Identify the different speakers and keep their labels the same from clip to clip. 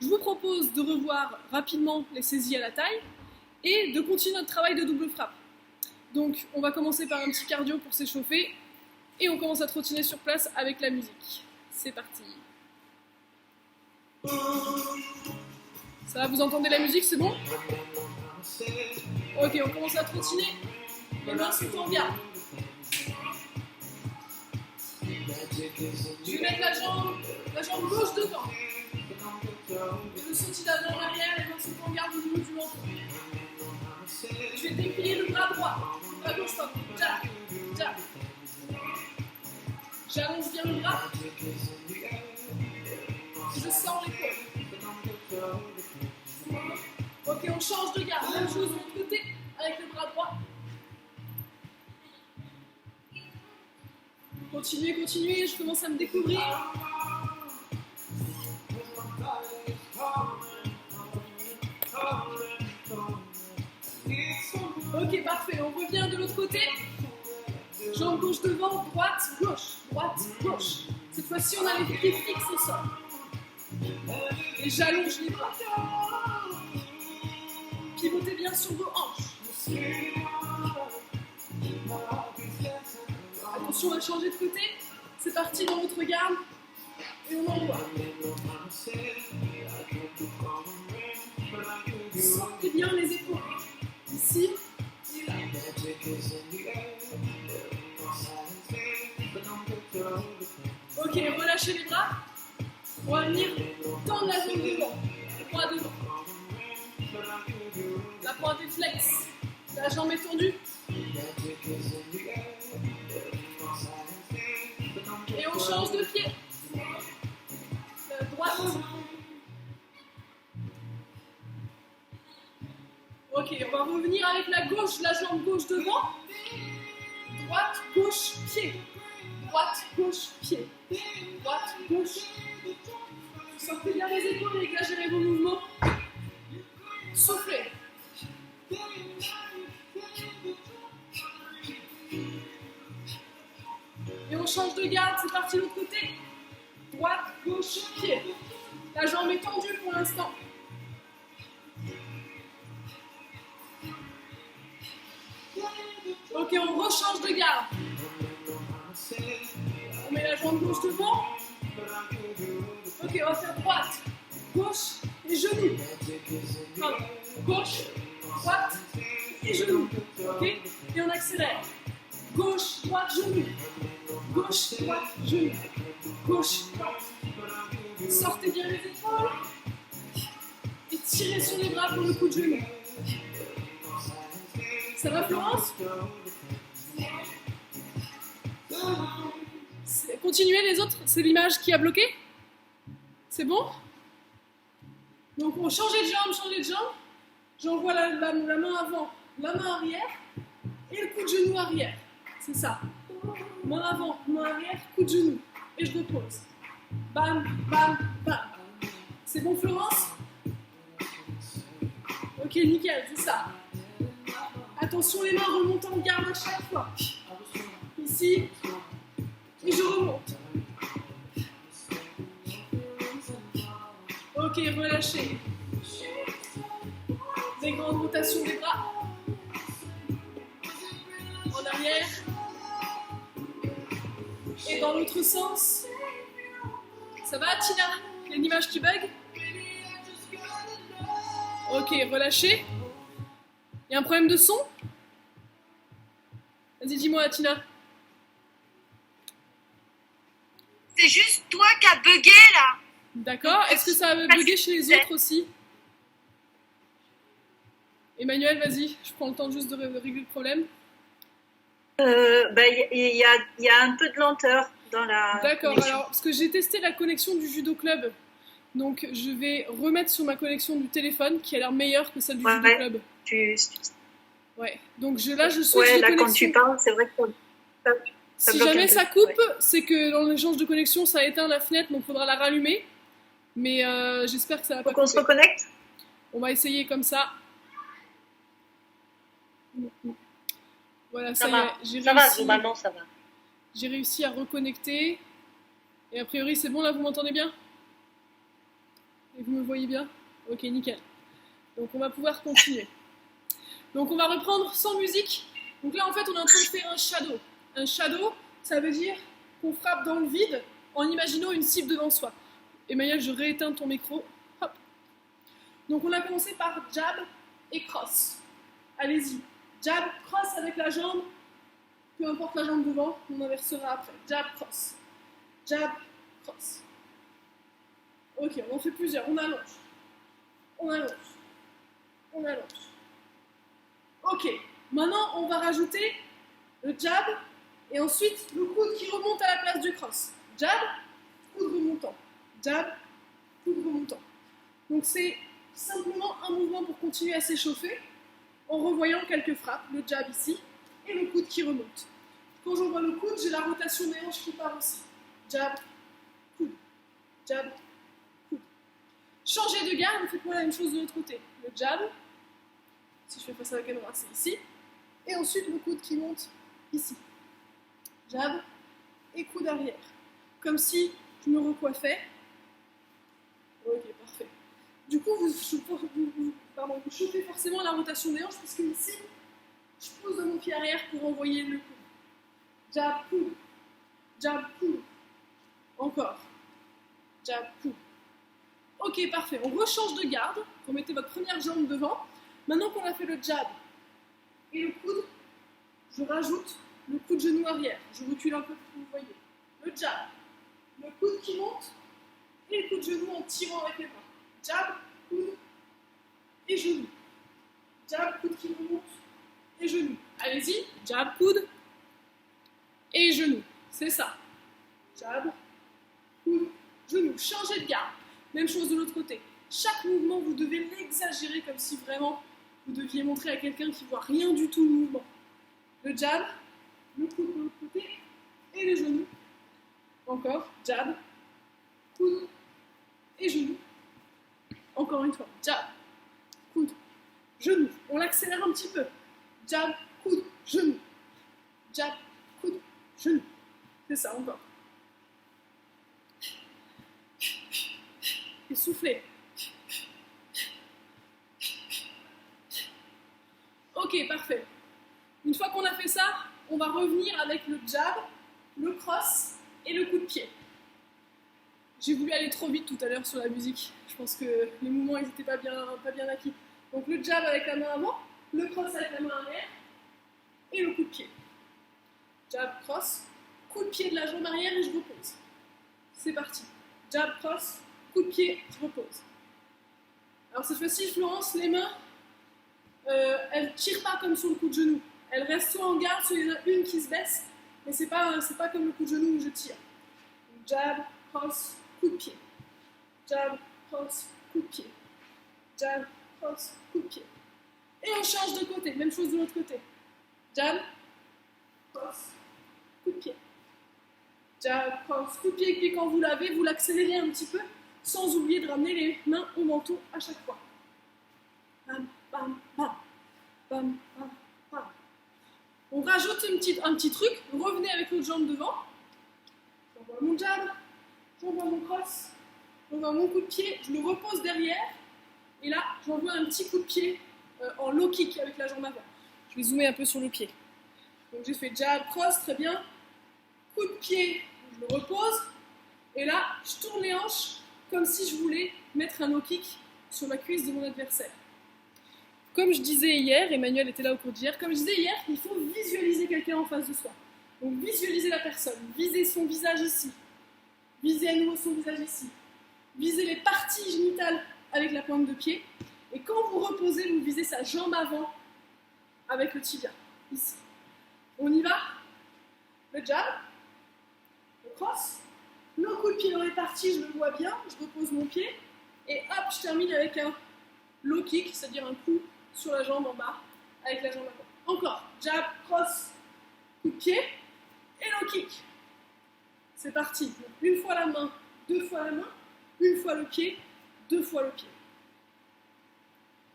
Speaker 1: je vous propose de revoir rapidement les saisies à la taille et de continuer notre travail de double frappe. Donc on va commencer par un petit cardio pour s'échauffer et on commence à trottiner sur place avec la musique. C'est parti. Ça va, vous entendez la musique, c'est bon? Ok, on commence à trottiner. Les mains sont en garde. Je vais mettre la jambe gauche devant. Et je sautille d'avant en arrière, les mains sont en garde au niveau du menton. Je vais déplier le bras droit. Bras gauche, pardon. Jab, jab. J'allonge bien le bras. Je sors l'épaule. Ok, on change de garde. Même chose de l'autre côté avec le bras droit. Continuez, continuez, je commence à me découvrir. Ok, parfait, on revient de l'autre côté. Jambe gauche devant, droite, gauche, droite, gauche. Cette fois-ci, on a les pieds fixes au sol. Et j'allonge les bras. Pivotez bien sur vos hanches. Attention à changer de côté. C'est parti dans votre garde. Et on envoie. Sortez bien les épaules. Ici et là. Ok, relâchez les bras. On va venir tendre la jambe devant. Bras devant. La pointe est flex. La jambe est tendue. Et on change de pied. Droite. Ok, on va revenir avec la gauche, la jambe gauche devant. Droite, gauche, pied. Droite, gauche, pied. Droite, gauche. Sortez bien les épaules, les gars, gérez vos mouvements. Soufflez. Et on change de garde, c'est parti de l'autre côté. Droite, gauche, pied. La jambe est tendue pour l'instant. Ok, on rechange de garde. On met la jambe gauche devant. Ok, on va faire droite, gauche et genou. Pardon. Gauche, droite et genou. Ok, et on accélère. Gauche, droite, genou. Gauche, droite, genou. Gauche, droite. Sortez bien les épaules. Et tirez sur les bras pour le coup de genou. Ça va, Florence? Continuez les autres, c'est l'image qui a bloqué? C'est bon? Donc on change de jambe. J'envoie la main avant, la main arrière et le coup de genou arrière. C'est ça. Main avant, main arrière, coup de genou. Et je repose. Bam, bam, bam. C'est bon, Florence? Ok, nickel, c'est ça. Attention, les mains remontent en garde à chaque fois. Ici. Et je remonte. Ok, relâchez. Des grandes rotations des bras. En arrière. Et dans l'autre sens. Ça va, Tina? Il y a une image qui bug? Ok, relâchez. Il y a un problème de son? Vas-y, dis-moi, Tina.
Speaker 2: C'est juste toi qui as bugué là.
Speaker 1: D'accord. Est-ce que ça a bugué chez les autres aussi? Emmanuel, vas-y. Je prends le temps juste de régler le problème.
Speaker 2: Il y a un peu de lenteur dans la
Speaker 1: D'accord.
Speaker 2: connexion.
Speaker 1: Alors, parce que j'ai testé la connexion du judo club. Donc, je vais remettre sur ma connexion du téléphone qui a l'air meilleure que celle du judo club. Ouais. Donc, là, je switch de connexion.
Speaker 2: Quand tu parles, c'est vrai que
Speaker 1: si jamais ça coupe, c'est que dans l'échange de connexion, ça a éteint la fenêtre, donc il faudra la rallumer. Mais j'espère que ça va pas couper.
Speaker 2: Faut qu'on se reconnecte?
Speaker 1: On va essayer comme ça. Voilà, ça y est. J'ai réussi.
Speaker 2: Globalement, ça va.
Speaker 1: J'ai réussi à reconnecter. Et a priori, c'est bon, là, vous m'entendez bien? Et vous me voyez bien? Ok, nickel. Donc on va pouvoir continuer. Donc on va reprendre sans musique. Donc là en fait on est en train de faire un shadow. Un shadow, ça veut dire qu'on frappe dans le vide en imaginant une cible devant soi. Emmanuel, je rééteins ton micro. Hop. Donc on a commencé par jab et cross. Allez-y. Jab, cross avec la jambe. Peu importe la jambe devant, on inversera après. Jab, cross. Jab, cross. Ok, on en fait plusieurs. On allonge. On allonge. On allonge. Ok, maintenant on va rajouter le jab et ensuite le coude qui remonte à la place du cross. Jab, coude remontant. Jab, coude remontant. Donc c'est simplement un mouvement pour continuer à s'échauffer en revoyant quelques frappes. Le jab ici et le coude qui remonte. Quand j'envoie le coude, j'ai la rotation des hanches qui part aussi. Jab, coude. Jab, coude. Changez de garde, faites-moi la même chose de l'autre côté. Le jab. Si je fais face à la caméra, c'est ici. Et ensuite, le coude qui monte ici. Jab et coude arrière. Comme si je me recoiffais. Ok, parfait. Du coup, vous chauffez forcément la rotation des hanches, puisque ici, je pose mon pied arrière pour envoyer le coude. Jab, coude. Jab, coude. Encore. Jab, coude. Ok, parfait. On rechange de garde. Vous mettez votre première jambe devant. Maintenant qu'on a fait le jab et le coude, je rajoute le coup de genou arrière. Je recule un peu pour que vous voyez. Le jab, le coude qui monte et le coup de genou en tirant avec les bras. Jab, coude et genou. Jab, coude qui remonte et genou. Allez-y, jab, coude et genou. C'est ça. Jab, coude, genou. Changez de garde. Même chose de l'autre côté. Chaque mouvement, vous devez l'exagérer comme si vraiment vous deviez montrer à quelqu'un qui ne voit rien du tout le mouvement. Le jab, le coude de l'autre côté et les genoux. Encore, jab, coude et genou. Encore une fois, jab, coude, genou. On l'accélère un petit peu. Jab, coude, genou. Jab, coude, genou. C'est ça, encore. Et soufflez. Ok, parfait. Une fois qu'on a fait ça, on va revenir avec le jab, le cross et le coup de pied. J'ai voulu aller trop vite tout à l'heure sur la musique. Je pense que les mouvements n'étaient pas bien acquis. Donc le jab avec la main avant, le cross avec la main arrière et le coup de pied. Jab, cross, coup de pied de la jambe arrière et je repose. C'est parti. Jab, cross, coup de pied, je repose. Alors cette fois-ci, Florence, les mains, elle ne tire pas comme sur le coup de genou. Elle reste soit en garde, soit il y en a une qui se baisse, mais c'est pas comme le coup de genou où je tire. Donc, jab, cross, coup de pied. Jab, cross, coup de pied. Jab, cross, coup de pied. Et on change de côté, même chose de l'autre côté. Jab, cross, coup de pied. Jab, cross, coup de pied. Et puis quand vous l'avez, vous l'accélérez un petit peu, sans oublier de ramener les mains au menton à chaque fois. Bam, bam, bam. Bam, bam, bam. On rajoute un petit truc. Revenez avec l'autre jambe devant. J'envoie mon jab, j'envoie mon cross, j'envoie mon coup de pied, je le repose derrière. Et là, j'envoie un petit coup de pied en low kick avec la jambe avant. Je vais zoomer un peu sur le pied. Donc j'ai fait jab, cross, très bien. Coup de pied, je le repose. Et là, je tourne les hanches comme si je voulais mettre un low kick sur la cuisse de mon adversaire. Comme je disais hier, Emmanuel était là au cours d'hier, comme je disais hier, il faut visualiser quelqu'un en face de soi. Donc visualisez la personne, visez son visage ici, visez à nouveau son visage ici, visez les parties génitales avec la pointe de pied, et quand vous reposez, vous visez sa jambe avant avec le tibia, ici. On y va? Le jab, le cross, le coup de pied dans les parties, je le vois bien, je repose mon pied, et hop, je termine avec un low kick, c'est-à-dire un coup sur la jambe en bas, avec la jambe avant. Encore, jab, cross, coup de pied, et low kick. C'est parti. Donc, une fois la main, deux fois la main, une fois le pied, deux fois le pied.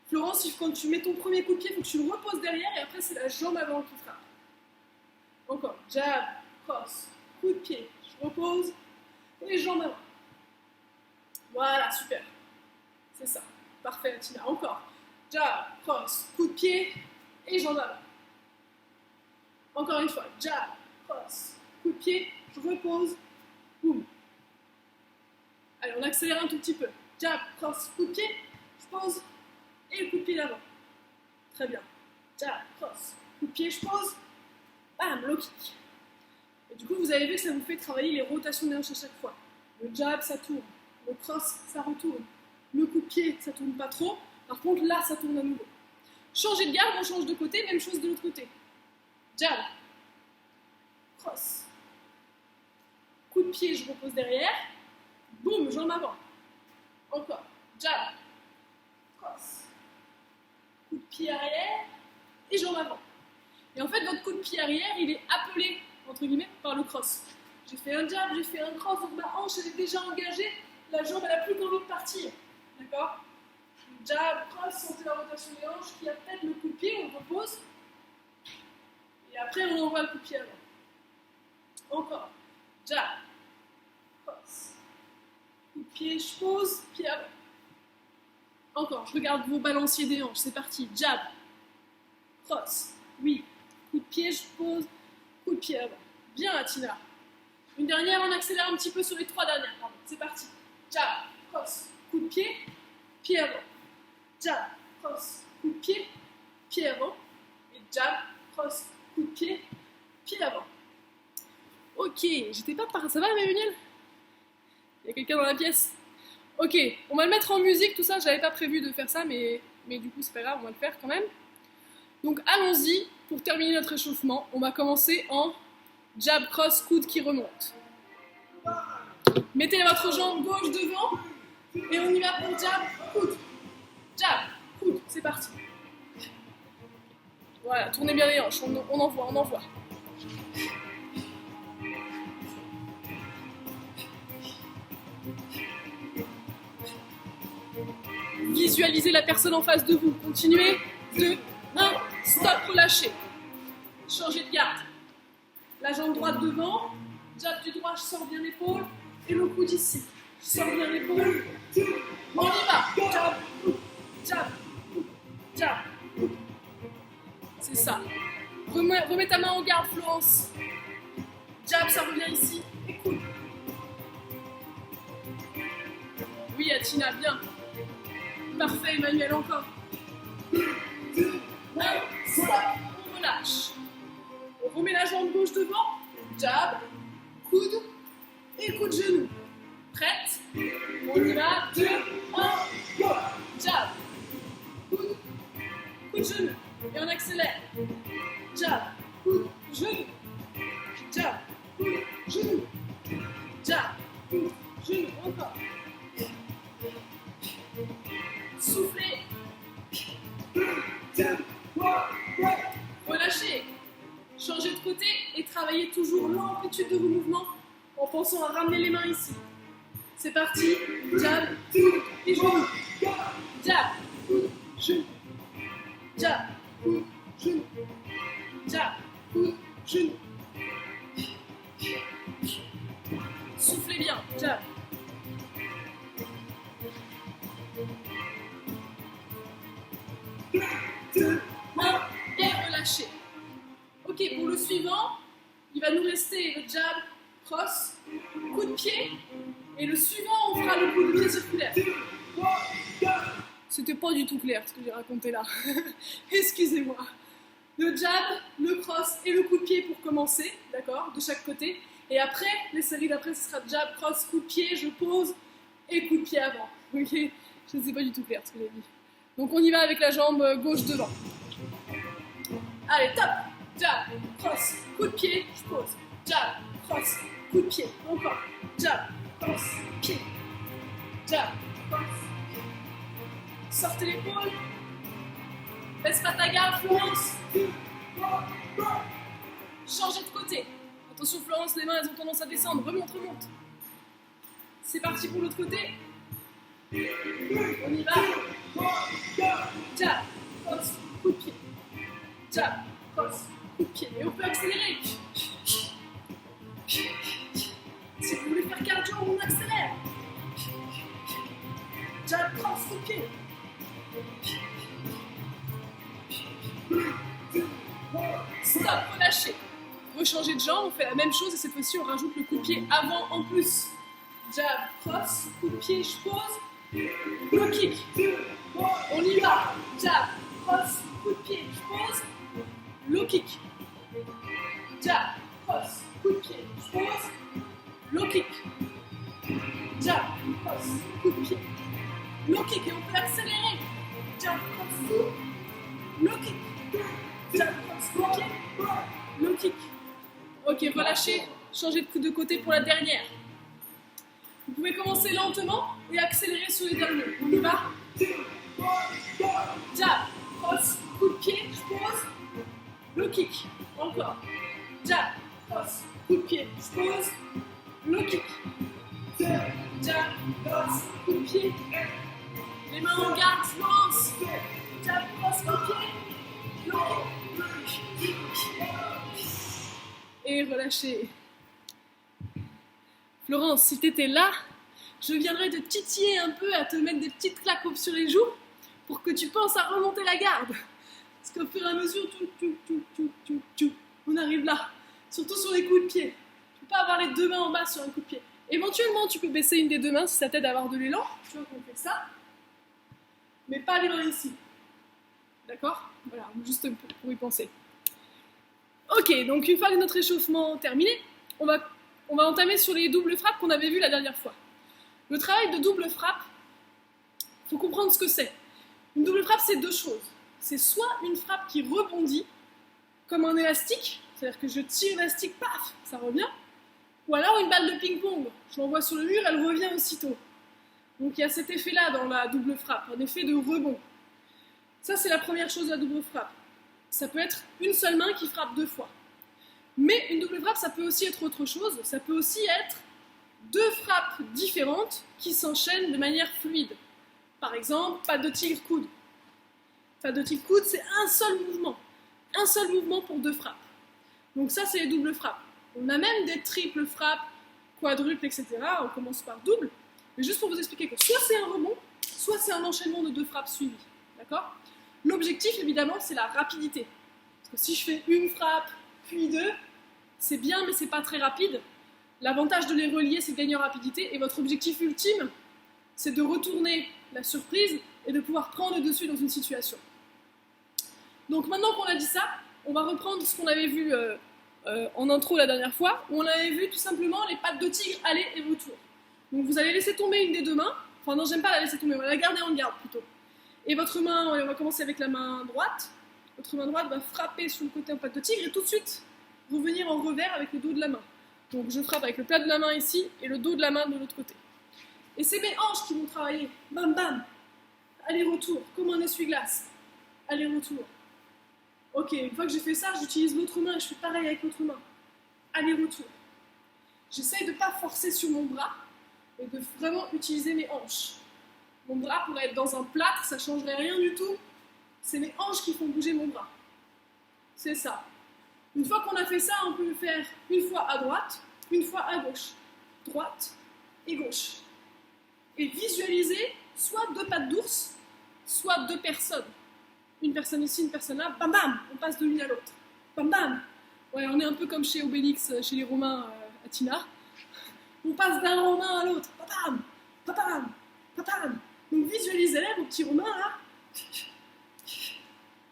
Speaker 1: Florence, quand tu mets ton premier coup de pied, il faut que tu le reposes derrière, et après c'est la jambe avant qui frappe. Encore, jab, cross, coup de pied, je repose, et les jambes avant. Voilà, super. C'est ça. Parfait, Tina. Encore. Jab, cross, coup de pied et jambe avant. Encore une fois. Jab, cross, coup de pied, je repose, boum. Allez, on accélère un tout petit peu. Jab, cross, coup de pied, je pose et le coup de pied d'avant. Très bien. Jab, cross, coup de pied, je pose, bam, low kick. Et du coup, vous avez vu que ça vous fait travailler les rotations des hanches à chaque fois. Le jab, ça tourne. Le cross, ça retourne. Le coup de pied, ça tourne pas trop. Par contre, là, ça tourne à nouveau. Changer de garde, on change de côté, même chose de l'autre côté. Jab, cross, coup de pied, je repose derrière, boum, jambe avant. Encore, jab, cross, coup de pied arrière et jambe avant. Et en fait, votre coup de pied arrière, il est appelé, entre guillemets, par le cross. J'ai fait un jab, j'ai fait un cross, donc ma hanche, elle est déjà engagée, la jambe, elle n'a plus qu'envie de partir. D'accord? Jab, cross, sentez la rotation des hanches qui appelle le coup de pied, on repose. Et après, on envoie le coup de pied avant. Encore. Jab, cross, coup de pied, je pose, pied avant. Encore, je regarde vos balanciers des hanches, c'est parti. Jab, cross, oui. Coup de pied, je pose, coup de pied avant. Bien, Atina. Une dernière, on accélère un petit peu sur les 3 dernières. Pardon. C'est parti. Jab, cross, coup de pied, pied avant. Jab, cross, coup de pied, pied avant. Et jab, cross, coup de pied, pied avant. Ok, j'étais pas par... Ça va, Manuel? Il y a quelqu'un dans la pièce? Ok, on va le mettre en musique, tout ça. J'avais pas prévu de faire ça, mais du coup, c'est pas grave, on va le faire quand même. Donc, allons-y. Pour terminer notre échauffement, on va commencer en jab, cross, coude qui remonte. Mettez votre jambe gauche devant et on y va pour jab, coude. Jab, coude, c'est parti. Voilà, tournez bien les hanches, on envoie, on envoie. Visualisez la personne en face de vous. Continuez. 2, 1, stop, relâchez. Changez de garde. La jambe droite devant, jab du droit, je sors bien l'épaule, et le coude ici. Je sors bien l'épaule, on y va. Jab, jab, jab. C'est ça. Remets ta main en garde, Florence. Jab, ça revient ici, et coude. Oui, Atina, bien. Parfait, Emmanuel, encore. 2, 1, stop, on relâche. On remet la jambe gauche devant, jab, coude et coup de genou. Prête? On y va, 2, 1, go! Jab, coude, coup de genou. Et on accélère. Jab, coude, genou. Jab, coude, genou. Jab, coude, genou. Encore. Soufflez. Relâchez. Changez de côté et travaillez toujours l'amplitude de vos mouvements en pensant à ramener les mains ici. C'est parti. Jab, coude et genou. Jab, coude, genou. Jab, coude, genou. Jab, coude, genou. Soufflez bien. Jab. Et relâchez. Ok, pour le suivant, il va nous rester le jab, cross, coup de pied, et le suivant, on fera le coup de pied circulaire. C'était pas du tout clair ce que j'ai raconté là. Excusez-moi. Le jab, le cross et le coup de pied pour commencer, d'accord, de chaque côté. Et après, les séries d'après, ce sera jab, cross, coup de pied, je pose, et coup de pied avant. Ok, je ne sais pas du tout clair ce que j'ai dit. Donc on y va avec la jambe gauche devant. Allez, top! Jab, cross, coup de pied, je pose. Jab, cross, coup de pied. Encore. Jab, cross, pied. Jab, cross. Sortez l'épaule. Baisse pas ta garde, Florence. Changez de côté. Attention, Florence, les mains, elles ont tendance à descendre. Remonte, remonte. C'est parti pour l'autre côté. On y va. Jab, cross, coup de pied. Jab, cross, coup de pied. Et on peut accélérer. Si vous voulez faire cardio, on accélère. Jab, cross, coup de pied. pied. Stop, relâchez. Rechanger de jambe, on fait la même chose et cette fois-ci on rajoute le coup de pied avant en plus. Jab, cross, coup de pied, je pose, low kick. On y va. Jab, cross, coup de pied, je pose, low kick. Jab, cross, coup de pied, je pose, low kick. Jab, cross, coup de pied, low kick. Et on peut accélérer. Jab, cross, low kick. Jab, cross, coup de pied, low kick. Ok, relâchez, changez de côté pour la dernière. Vous pouvez commencer lentement et accélérer sur les derniers. On y va. Jab, cross, coup de pied, je pose, low kick. Encore. Jab, cross, coup de pied, je pose, low kick. Jab, cross, coup de pied. Les mains en garde, Florence. Jab, cross, coup de pied, low kick. Et relâchez. Florence, si tu étais là, je viendrais te titiller un peu, à te mettre des petites claques sur les joues pour que tu penses à remonter la garde. Parce qu'au fur et à mesure, on arrive là. Surtout sur les coups de pied. Tu ne peux pas avoir les deux mains en bas sur un coup de pied. Éventuellement, tu peux baisser une des deux mains si ça t'aide à avoir de l'élan. Tu vois qu'on fait ça. Mais pas les mains ici. D'accord? Voilà, juste pour y penser. Ok, donc une fois que notre échauffement terminé, on va entamer sur les doubles frappes qu'on avait vues la dernière fois. Le travail de double frappe, il faut comprendre ce que c'est. Une double frappe, c'est deux choses. C'est soit une frappe qui rebondit, comme un élastique, c'est-à-dire que je tire l'élastique, paf, ça revient. Ou alors une balle de ping-pong, je l'envoie sur le mur, elle revient aussitôt. Donc il y a cet effet-là dans la double frappe, un effet de rebond. Ça, c'est la première chose de la double frappe. Ça peut être une seule main qui frappe deux fois. Mais une double frappe, ça peut aussi être autre chose. Ça peut aussi être deux frappes différentes qui s'enchaînent de manière fluide. Par exemple, patte de tigre coude. Patte de tigre coude, c'est un seul mouvement. Un seul mouvement pour deux frappes. Donc ça, c'est les doubles frappes. On a même des triples frappes, quadruples, etc. On commence par double. Mais juste pour vous expliquer que soit c'est un rebond, soit c'est un enchaînement de deux frappes suivies. D'accord ? L'objectif, évidemment, c'est la rapidité. Parce que si je fais une frappe, puis deux, c'est bien, mais c'est pas très rapide. L'avantage de les relier, c'est de gagner en rapidité. Et votre objectif ultime, c'est de retourner la surprise et de pouvoir prendre le dessus dans une situation. Donc maintenant qu'on a dit ça, on va reprendre ce qu'on avait vu en intro la dernière fois, où on avait vu tout simplement les pattes de tigre aller et retour. Donc vous allez laisser tomber une des deux mains. Enfin non, j'aime pas la laisser tomber, on va la garder en garde plutôt. Et votre main, on va commencer avec la main droite. Votre main droite va frapper sur le côté en patte de tigre et tout de suite revenir en revers avec le dos de la main. Donc je frappe avec le plat de la main ici et le dos de la main de l'autre côté. Et c'est mes hanches qui vont travailler. Bam bam. Aller-retour, comme un essuie-glace. Aller-retour. Ok, une fois que j'ai fait ça, j'utilise l'autre main et je fais pareil avec l'autre main. Aller-retour. J'essaye de ne pas forcer sur mon bras, mais de vraiment utiliser mes hanches. Mon bras pourrait être dans un plâtre, ça ne changerait rien du tout. C'est mes hanches qui font bouger mon bras. C'est ça. Une fois qu'on a fait ça, on peut le faire une fois à droite, une fois à gauche. Droite et gauche. Et visualiser soit deux pattes d'ours, soit deux personnes. Une personne ici, une personne là, bam bam, on passe de l'une à l'autre. Bam bam. Ouais, on est un peu comme chez Obélix, chez les Romains à Tina. On passe d'un Romain à l'autre. Bam bam, bam bam, bam. Donc visualisez-les, vos petits Romains là.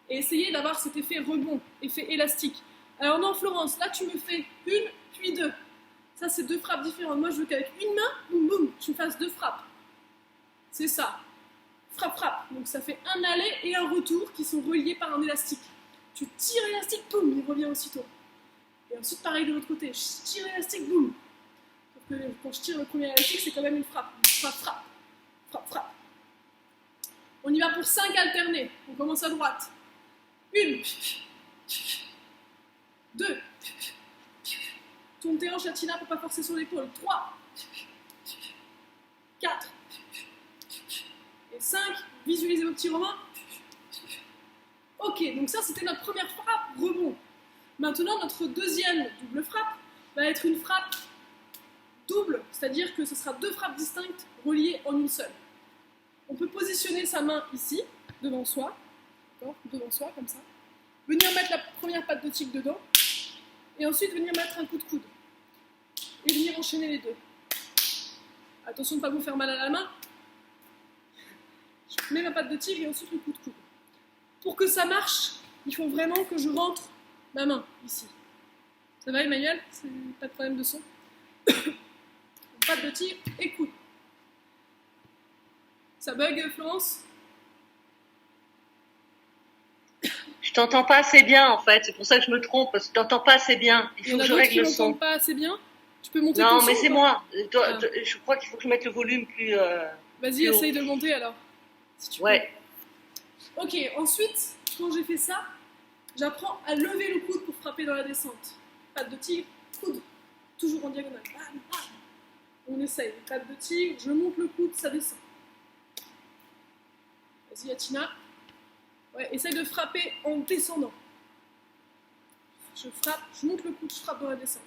Speaker 1: Et essayez d'avoir cet effet rebond, effet élastique. Alors non, Florence, là tu me fais une, puis deux. Ça, c'est deux frappes différentes. Moi, je veux qu'avec une main, boum boum, tu me fasses deux frappes. C'est ça. Frappe, frappe. Donc ça fait un aller et un retour qui sont reliés par un élastique. Tu tires l'élastique, boum, il revient aussitôt. Et ensuite, pareil de l'autre côté. Je tire l'élastique, boum. Sauf que quand je tire le premier élastique, c'est quand même une frappe. Frappe, frappe. Frappe, frappe. On y va pour 5 alternés. On commence à droite. 1. 2. Tourne tes hanches, Latina, pour ne pas forcer sur l'épaule. 3. 4. Et 5. Visualisez vos petits Romains. Ok, donc ça c'était notre première frappe rebond. Maintenant, notre deuxième double frappe va être une frappe double, c'est-à-dire que ce sera deux frappes distinctes reliées en une seule. On peut positionner sa main ici, devant soi, d'accord, devant soi, comme ça. Venir mettre la première patte de tigre dedans, et ensuite venir mettre un coup de coude. Et venir enchaîner les deux. Attention de ne pas vous faire mal à la main. Je mets ma patte de tigre et ensuite le coup de coude. Pour que ça marche, il faut vraiment que je rentre ma main ici. Ça va, Emmanuel? C'est pas de problème de son. Patte de tigre et coude. Ça bug, Florence?
Speaker 3: Je t'entends pas assez bien en fait, c'est pour ça que je me trompe, parce que je t'entends pas assez bien. Il faut que je règle le son.
Speaker 1: Tu pas assez bien? Tu peux monter ton
Speaker 3: Non,
Speaker 1: son,
Speaker 3: mais c'est
Speaker 1: quoi.
Speaker 3: moi. Je crois qu'il faut que je mette le volume plus.
Speaker 1: Vas-y, essaye de monter alors. Si tu
Speaker 3: ouais.
Speaker 1: peux. Ok, ensuite, quand j'ai fait ça, j'apprends à lever le coude pour frapper dans la descente. Patte de tigre, coude. Toujours en diagonale. Bam, bam. On essaye. Patte de tigre, je monte le coude, ça descend. Vas-y, Atina. Ouais, essaye de frapper en descendant. Je frappe, je monte le coude, je frappe dans la descente.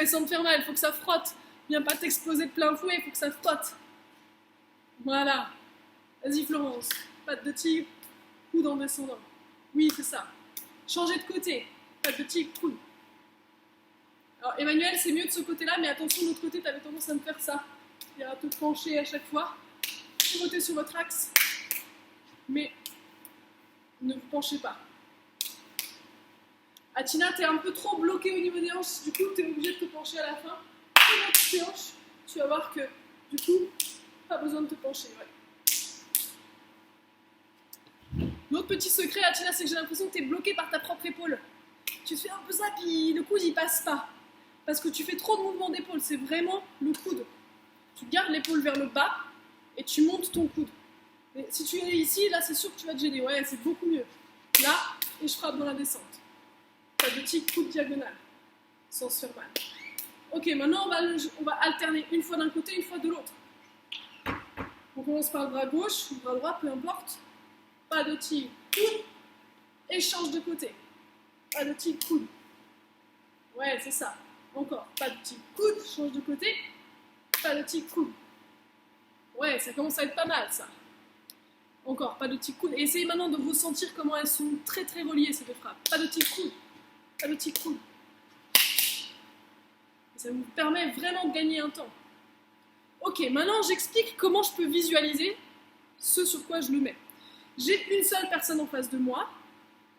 Speaker 1: Sans te faire mal, il faut que ça frotte. Viens pas t'exploser de plein fouet, il faut que ça frotte. Voilà. Vas-y, Florence. Patte de tigre, coude en descendant. Oui, c'est ça. Changer de côté. Patte de tigre, coude. Alors, Emmanuel, c'est mieux de ce côté-là, mais attention, de l'autre côté, tu avais tendance à me faire ça. C'est-à-dire à te pencher à chaque fois. Pivotez sur votre axe. Mais ne vous penchez pas. Atina, t'es un peu trop bloqué au niveau des hanches, du coup, t'es obligé de te pencher à la fin. Tu tes hanches, tu vas voir que, du coup, pas besoin de te pencher. Ouais. L'autre petit secret, Atina, c'est que j'ai l'impression que t'es bloqué par ta propre épaule. Tu te fais un peu ça, puis le coude, il passe pas. Parce que tu fais trop de mouvements d'épaule, c'est vraiment le coude. Tu gardes l'épaule vers le bas et tu montes ton coude. Mais si tu es ici, là, c'est sûr que tu vas te gêner. Ouais, c'est beaucoup mieux. Là, et je frappe dans la descente. Pas de petit coup de diagonale, sans se faire mal. Ok, maintenant, on va alterner une fois d'un côté, une fois de l'autre. On commence par le bras gauche, le bras droit, peu importe. Pas de tigre, coude, et change de côté. Pas de tigre, coude. Ouais, c'est ça. Encore, pas de tigre, coude, change de côté. Pas de tigre, coude. Ouais, ça commence à être pas mal, ça. Encore, pas de tigre, coude. Et essayez maintenant de ressentir comment elles sont très très reliées, ces deux frappes. Pas de tigre, coude. Pas de tigre, coude. Ça vous permet vraiment de gagner un temps. Ok, maintenant j'explique comment je peux visualiser ce sur quoi je le mets. J'ai une seule personne en face de moi,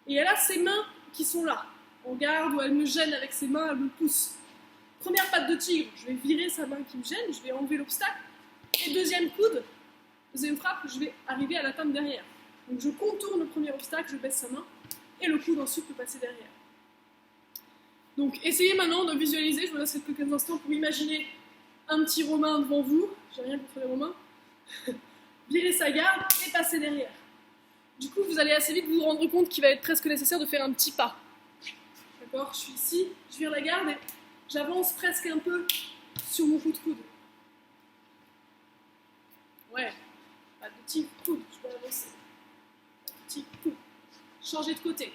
Speaker 1: et elle a ses mains qui sont là, en garde, ou elle me gêne avec ses mains, elle me pousse. Première patte de tigre, je vais virer sa main qui me gêne, je vais enlever l'obstacle, et deuxième coude, deuxième frappe, je vais arriver à l'atteindre derrière. Donc je contourne le premier obstacle, je baisse sa main, et le coude ensuite peut passer derrière. Donc essayez maintenant de visualiser, je vous laisse quelques instants pour imaginer un petit Romain devant vous, j'ai rien contre les Romains, virer sa garde et passer derrière. Du coup, vous allez assez vite vous rendre compte qu'il va être presque nécessaire de faire un petit pas. D'accord? Je suis ici, je vire la garde et j'avance presque un peu sur mon coup de coude. Ouais, pas de petit coude, je peux avancer. Pas de petit coude. Changer de côté.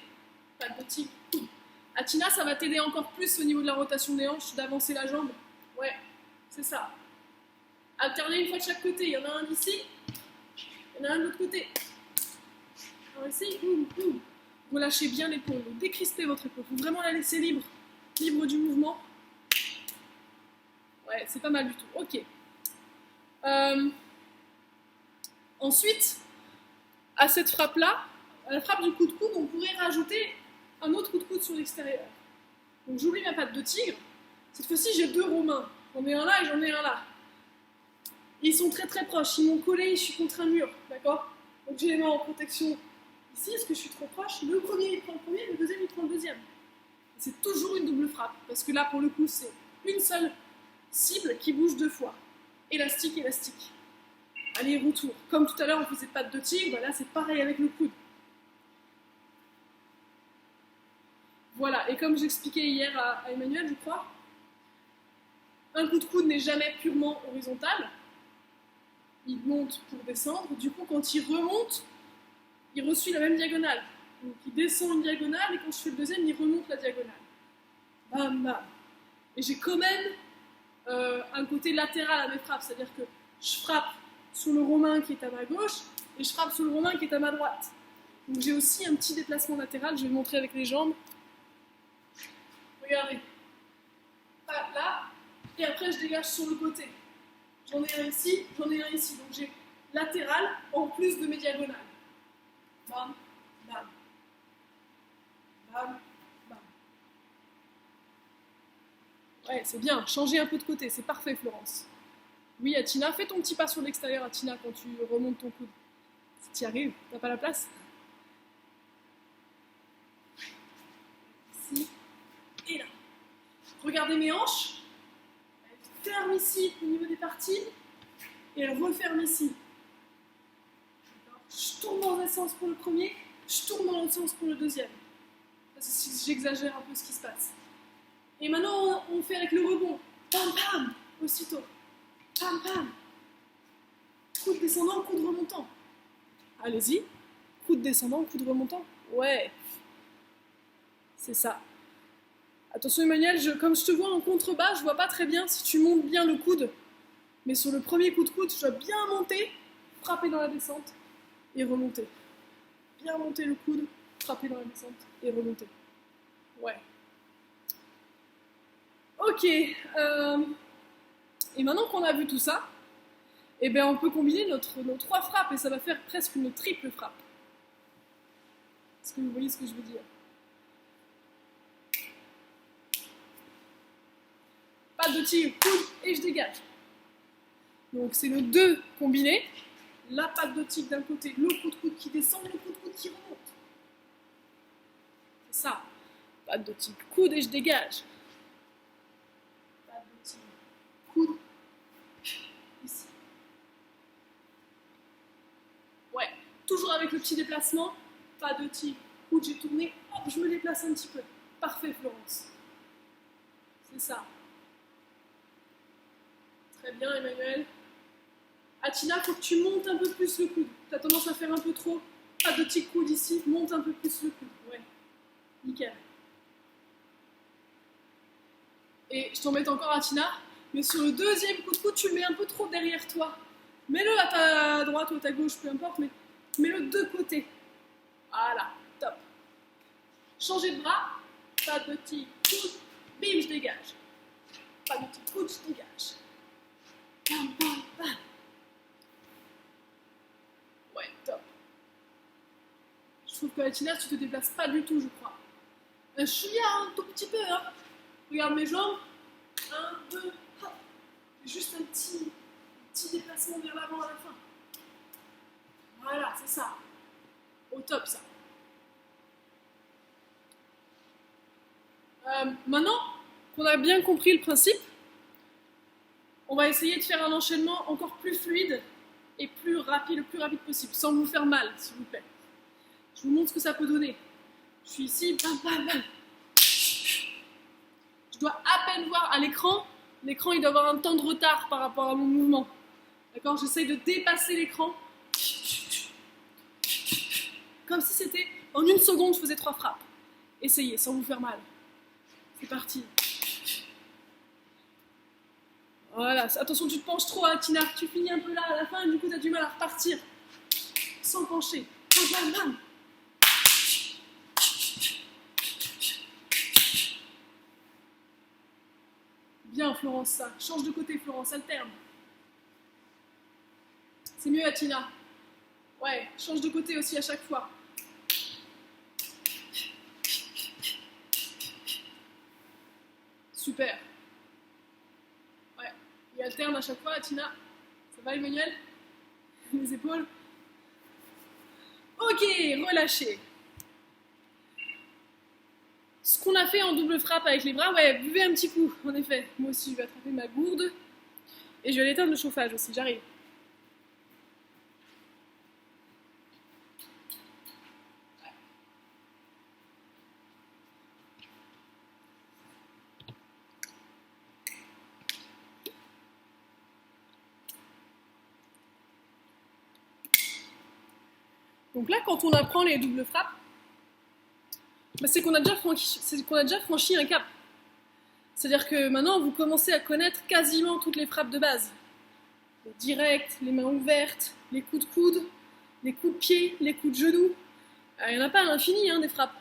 Speaker 1: Pas de petit coude. Atina, ça va t'aider encore plus au niveau de la rotation des hanches, d'avancer la jambe. Ouais, c'est ça. Alternez une fois de chaque côté. Il y en a un ici, il y en a un de l'autre côté. Alors ici, relâchez bien l'épaule, décrispez votre épaule. Il faut vraiment la laisser libre, libre du mouvement. Ouais, c'est pas mal du tout. Ok. Ensuite, à cette frappe-là, à la frappe du coup de coude, on pourrait rajouter un autre coup de coude sur l'extérieur. Donc j'oublie ma patte de tigre. Cette fois-ci, j'ai deux Romains. J'en ai un là et j'en ai un là. Ils sont très très proches. Ils m'ont collé, je suis contre un mur. D'accord? Donc j'ai les mains en protection ici. Est-ce que je suis trop proche? Le premier, il prend le premier, le deuxième, il prend le deuxième. C'est toujours une double frappe. Parce que là, pour le coup, c'est une seule cible qui bouge deux fois. Élastique, élastique. Allez, retour. Comme tout à l'heure, on faisait patte de tigre. Bah là, c'est pareil avec le coude. Voilà, et comme j'expliquais hier à Emmanuel, je crois, un coup de coude n'est jamais purement horizontal. Il monte pour descendre. Du coup, quand il remonte, il reçoit la même diagonale. Donc, il descend une diagonale, et quand je fais le deuxième, il remonte la diagonale. Bam, bam. Et j'ai quand même un côté latéral à mes frappes, c'est-à-dire que je frappe sur le romain qui est à ma gauche et je frappe sur le romain qui est à ma droite. Donc j'ai aussi un petit déplacement latéral, je vais le montrer avec les jambes. Regardez. Hop, là, et après je dégage sur le côté. J'en ai un ici, j'en ai un ici. Donc j'ai latéral en plus de mes diagonales. Bam, bam. Bam, bam. Ouais, c'est bien, changer un peu de côté, c'est parfait Florence. Oui, Atina, fais ton petit pas sur l'extérieur, Atina, quand tu remontes ton coude. Si tu y arrives, t'as pas la place? Ici et là. Regardez mes hanches. Elles ferment ici au niveau des parties et elles referment ici. Je tourne dans un sens pour le premier, je tourne dans l'autre sens pour le deuxième. J'exagère un peu ce qui se passe. Et maintenant, on fait avec le rebond. Pam, pam, aussitôt. Pam, pam. Coude descendant, coude remontant. Allez-y. Coude descendant, coude remontant. Ouais. C'est ça. Attention Emmanuel, comme je te vois en contrebas, je vois pas très bien si tu montes bien le coude. Mais sur le premier coup de coude, je dois bien monter, frapper dans la descente et remonter. Bien monter le coude, frapper dans la descente et remonter. Ouais. Ok. Et maintenant qu'on a vu tout ça, eh ben on peut combiner nos 3 frappes et ça va faire presque une triple frappe. Est-ce que vous voyez ce que je veux dire? Pas de tir, coude et je dégage. Donc c'est le 2 combiné. La patte de tigre d'un côté, le coup de coude qui descend, le coup de coude qui remonte. C'est ça. Patte de tigre, coude et je dégage. Patte de tigre, coude, ici. Ouais, toujours avec le petit déplacement. Pas de tigre, coude, j'ai tourné, hop, je me déplace un petit peu. Parfait Florence. C'est ça. Très bien Emmanuel. Atina, il faut que tu montes un peu plus le coude. Tu as tendance à faire un peu trop. Pas de petit coude ici, monte un peu plus le coude. Ouais, nickel. Et je t'embête encore Atina, mais sur le deuxième coup de coude, tu le mets un peu trop derrière toi. Mets-le à ta droite ou à ta gauche, peu importe, mais mets-le de côté. Voilà, top. Changez de bras, pas de petit coude, bim, je dégage. Pas de petit coude, je dégage. Bam, bam, bam. Ouais, top. Je trouve que Atina, tu te déplaces pas du tout, je crois. Je suis un tout petit peu, hein. Regarde mes jambes. 1, 2, hop. Juste un petit déplacement vers l'avant à la fin. Voilà, c'est ça. Au top, ça. Maintenant qu'on a bien compris le principe, on va essayer de faire un enchaînement encore plus fluide et le plus rapide possible, sans vous faire mal, s'il vous plaît. Je vous montre ce que ça peut donner. Je suis ici, bam, bam, bam. Je dois à peine voir à l'écran. L'écran, il doit avoir un temps de retard par rapport à mon mouvement. D'accord? J'essaye de dépasser l'écran. Comme si c'était, en 1 seconde, je faisais 3 frappes. Essayez, sans vous faire mal. C'est parti. Voilà, attention, tu te penches trop, hein, Tina. Tu finis un peu là à la fin et du coup, tu as du mal à repartir. Sans pencher. Bam, bam, bam. Bien, Florence, ça. Change de côté, Florence, alterne. C'est mieux, Atina. Ouais, change de côté aussi à chaque fois. Super. Ouais, il alterne à chaque fois, Atina. Ça va, Emmanuel? Les épaules. Ok, relâchez. Ce qu'on a fait en double frappe avec les bras, ouais, buvez un petit coup, en effet. Moi aussi, je vais attraper ma gourde. Et je vais aller éteindre le chauffage aussi, j'arrive. Donc là, quand on apprend les doubles frappes, bah, c'est qu'on a déjà franchi un cap. C'est-à-dire que maintenant, vous commencez à connaître quasiment toutes les frappes de base. direct, les mains ouvertes, les coups de coude, les coups de pied, les coups de genoux. Il n'y en a pas à l'infini, hein, des frappes.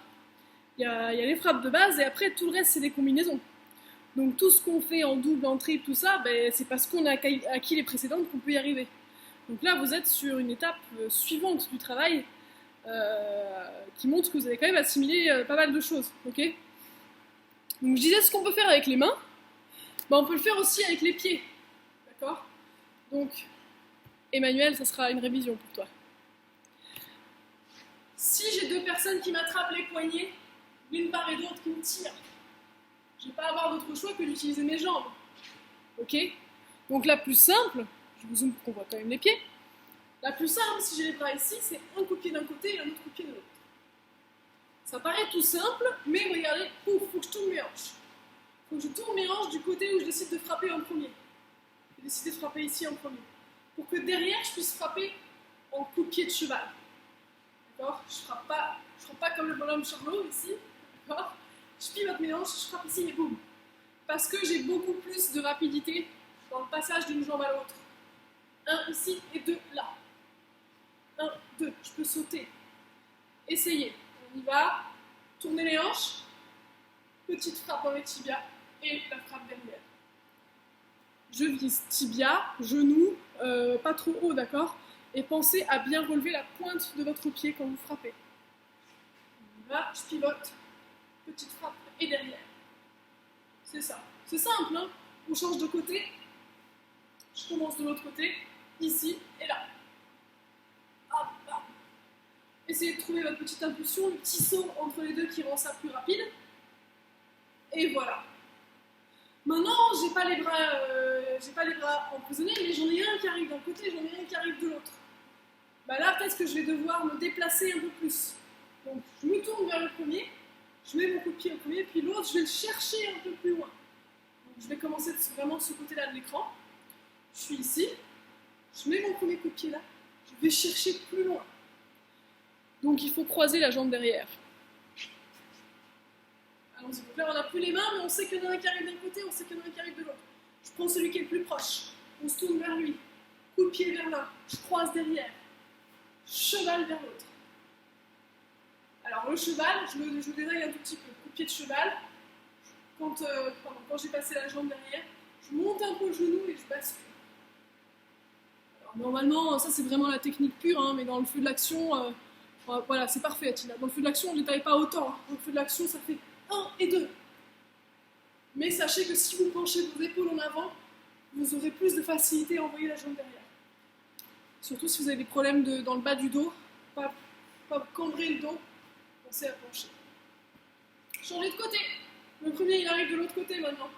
Speaker 1: Il y a les frappes de base et après tout le reste c'est des combinaisons. Donc tout ce qu'on fait en double, en triple, tout ça, ben, c'est parce qu'on a acquis les précédentes qu'on peut y arriver. Donc là vous êtes sur une étape suivante du travail qui montre que vous avez quand même assimilé pas mal de choses. Okay, donc je disais ce qu'on peut faire avec les mains, ben, on peut le faire aussi avec les pieds. D'accord? Donc Emmanuel, ça sera une révision pour toi. Si j'ai deux personnes qui m'attrapent les poignets, l'une part et l'autre qui me tirent, je ne vais pas avoir d'autre choix que d'utiliser mes jambes. Ok? Donc la plus simple, je vous zoome pour qu'on voit quand même les pieds, la plus simple, si j'ai les bras ici, c'est un coup de pied d'un côté et un autre coup de pied de l'autre. Ça paraît tout simple, mais regardez, il faut que je tourne mes hanches. Il faut que je tourne mes hanches du côté où je décide de frapper en premier. J'ai décidé de frapper ici en premier. Pour que derrière, je puisse frapper en coup de pied de cheval. D'accord? Je ne frappe pas comme le bonhomme Charlot ici. D'accord? Je pivote mes hanches, je frappe ici et boum. Parce que j'ai beaucoup plus de rapidité dans le passage d'une jambe à l'autre. 1 ici et 2 là. 1, 2, je peux sauter. Essayez. On y va. Tournez les hanches. Petite frappe dans les tibias et la frappe derrière. Je vise tibia, genou, pas trop haut, d'accord? Et pensez à bien relever la pointe de votre pied quand vous frappez. On y va, je pivote. Petite frappe et derrière. C'est ça. C'est simple, hein? On change de côté. Je commence de l'autre côté, ici et là. Hop, hop. Essayez de trouver votre petite impulsion, le petit saut entre les deux qui rend ça plus rapide. Et voilà. Maintenant, j'ai pas les bras emprisonnés, mais j'en ai un qui arrive d'un côté et j'en ai un qui arrive de l'autre. Bah là, peut-être que je vais devoir me déplacer un peu plus. Donc, je me tourne vers le premier. Je mets mon coup de pied au premier, puis l'autre, je vais le chercher un peu plus loin. Donc, je vais commencer vraiment de ce côté-là de l'écran. Je suis ici, je mets mon premier coup de pied là, je vais chercher plus loin. Donc, il faut croiser la jambe derrière. Allons-y. Donc là, on n'a plus les mains, mais on sait qu'il y en a un qui arrive d'un côté, on sait qu'il y en a un qui arrive de l'autre. Je prends celui qui est le plus proche, on se tourne vers lui, coup de pied vers l'un, je croise derrière, cheval vers l'autre. Alors le cheval, je le détaille un tout petit peu. Coup de pied de cheval, quand j'ai passé la jambe derrière, je monte un peu le genou et je bascule. Alors normalement, ça c'est vraiment la technique pure, hein, mais dans le feu de l'action, voilà, c'est parfait Atina. Dans le feu de l'action, on ne détaille pas autant. Dans le feu de l'action, ça fait 1 et 2. Mais sachez que si vous penchez vos épaules en avant, vous aurez plus de facilité à envoyer la jambe derrière. Surtout si vous avez des problèmes dans le bas du dos, pas cambrer le dos. Pensez à pencher. Changez de côté. Le premier, il arrive de l'autre côté maintenant.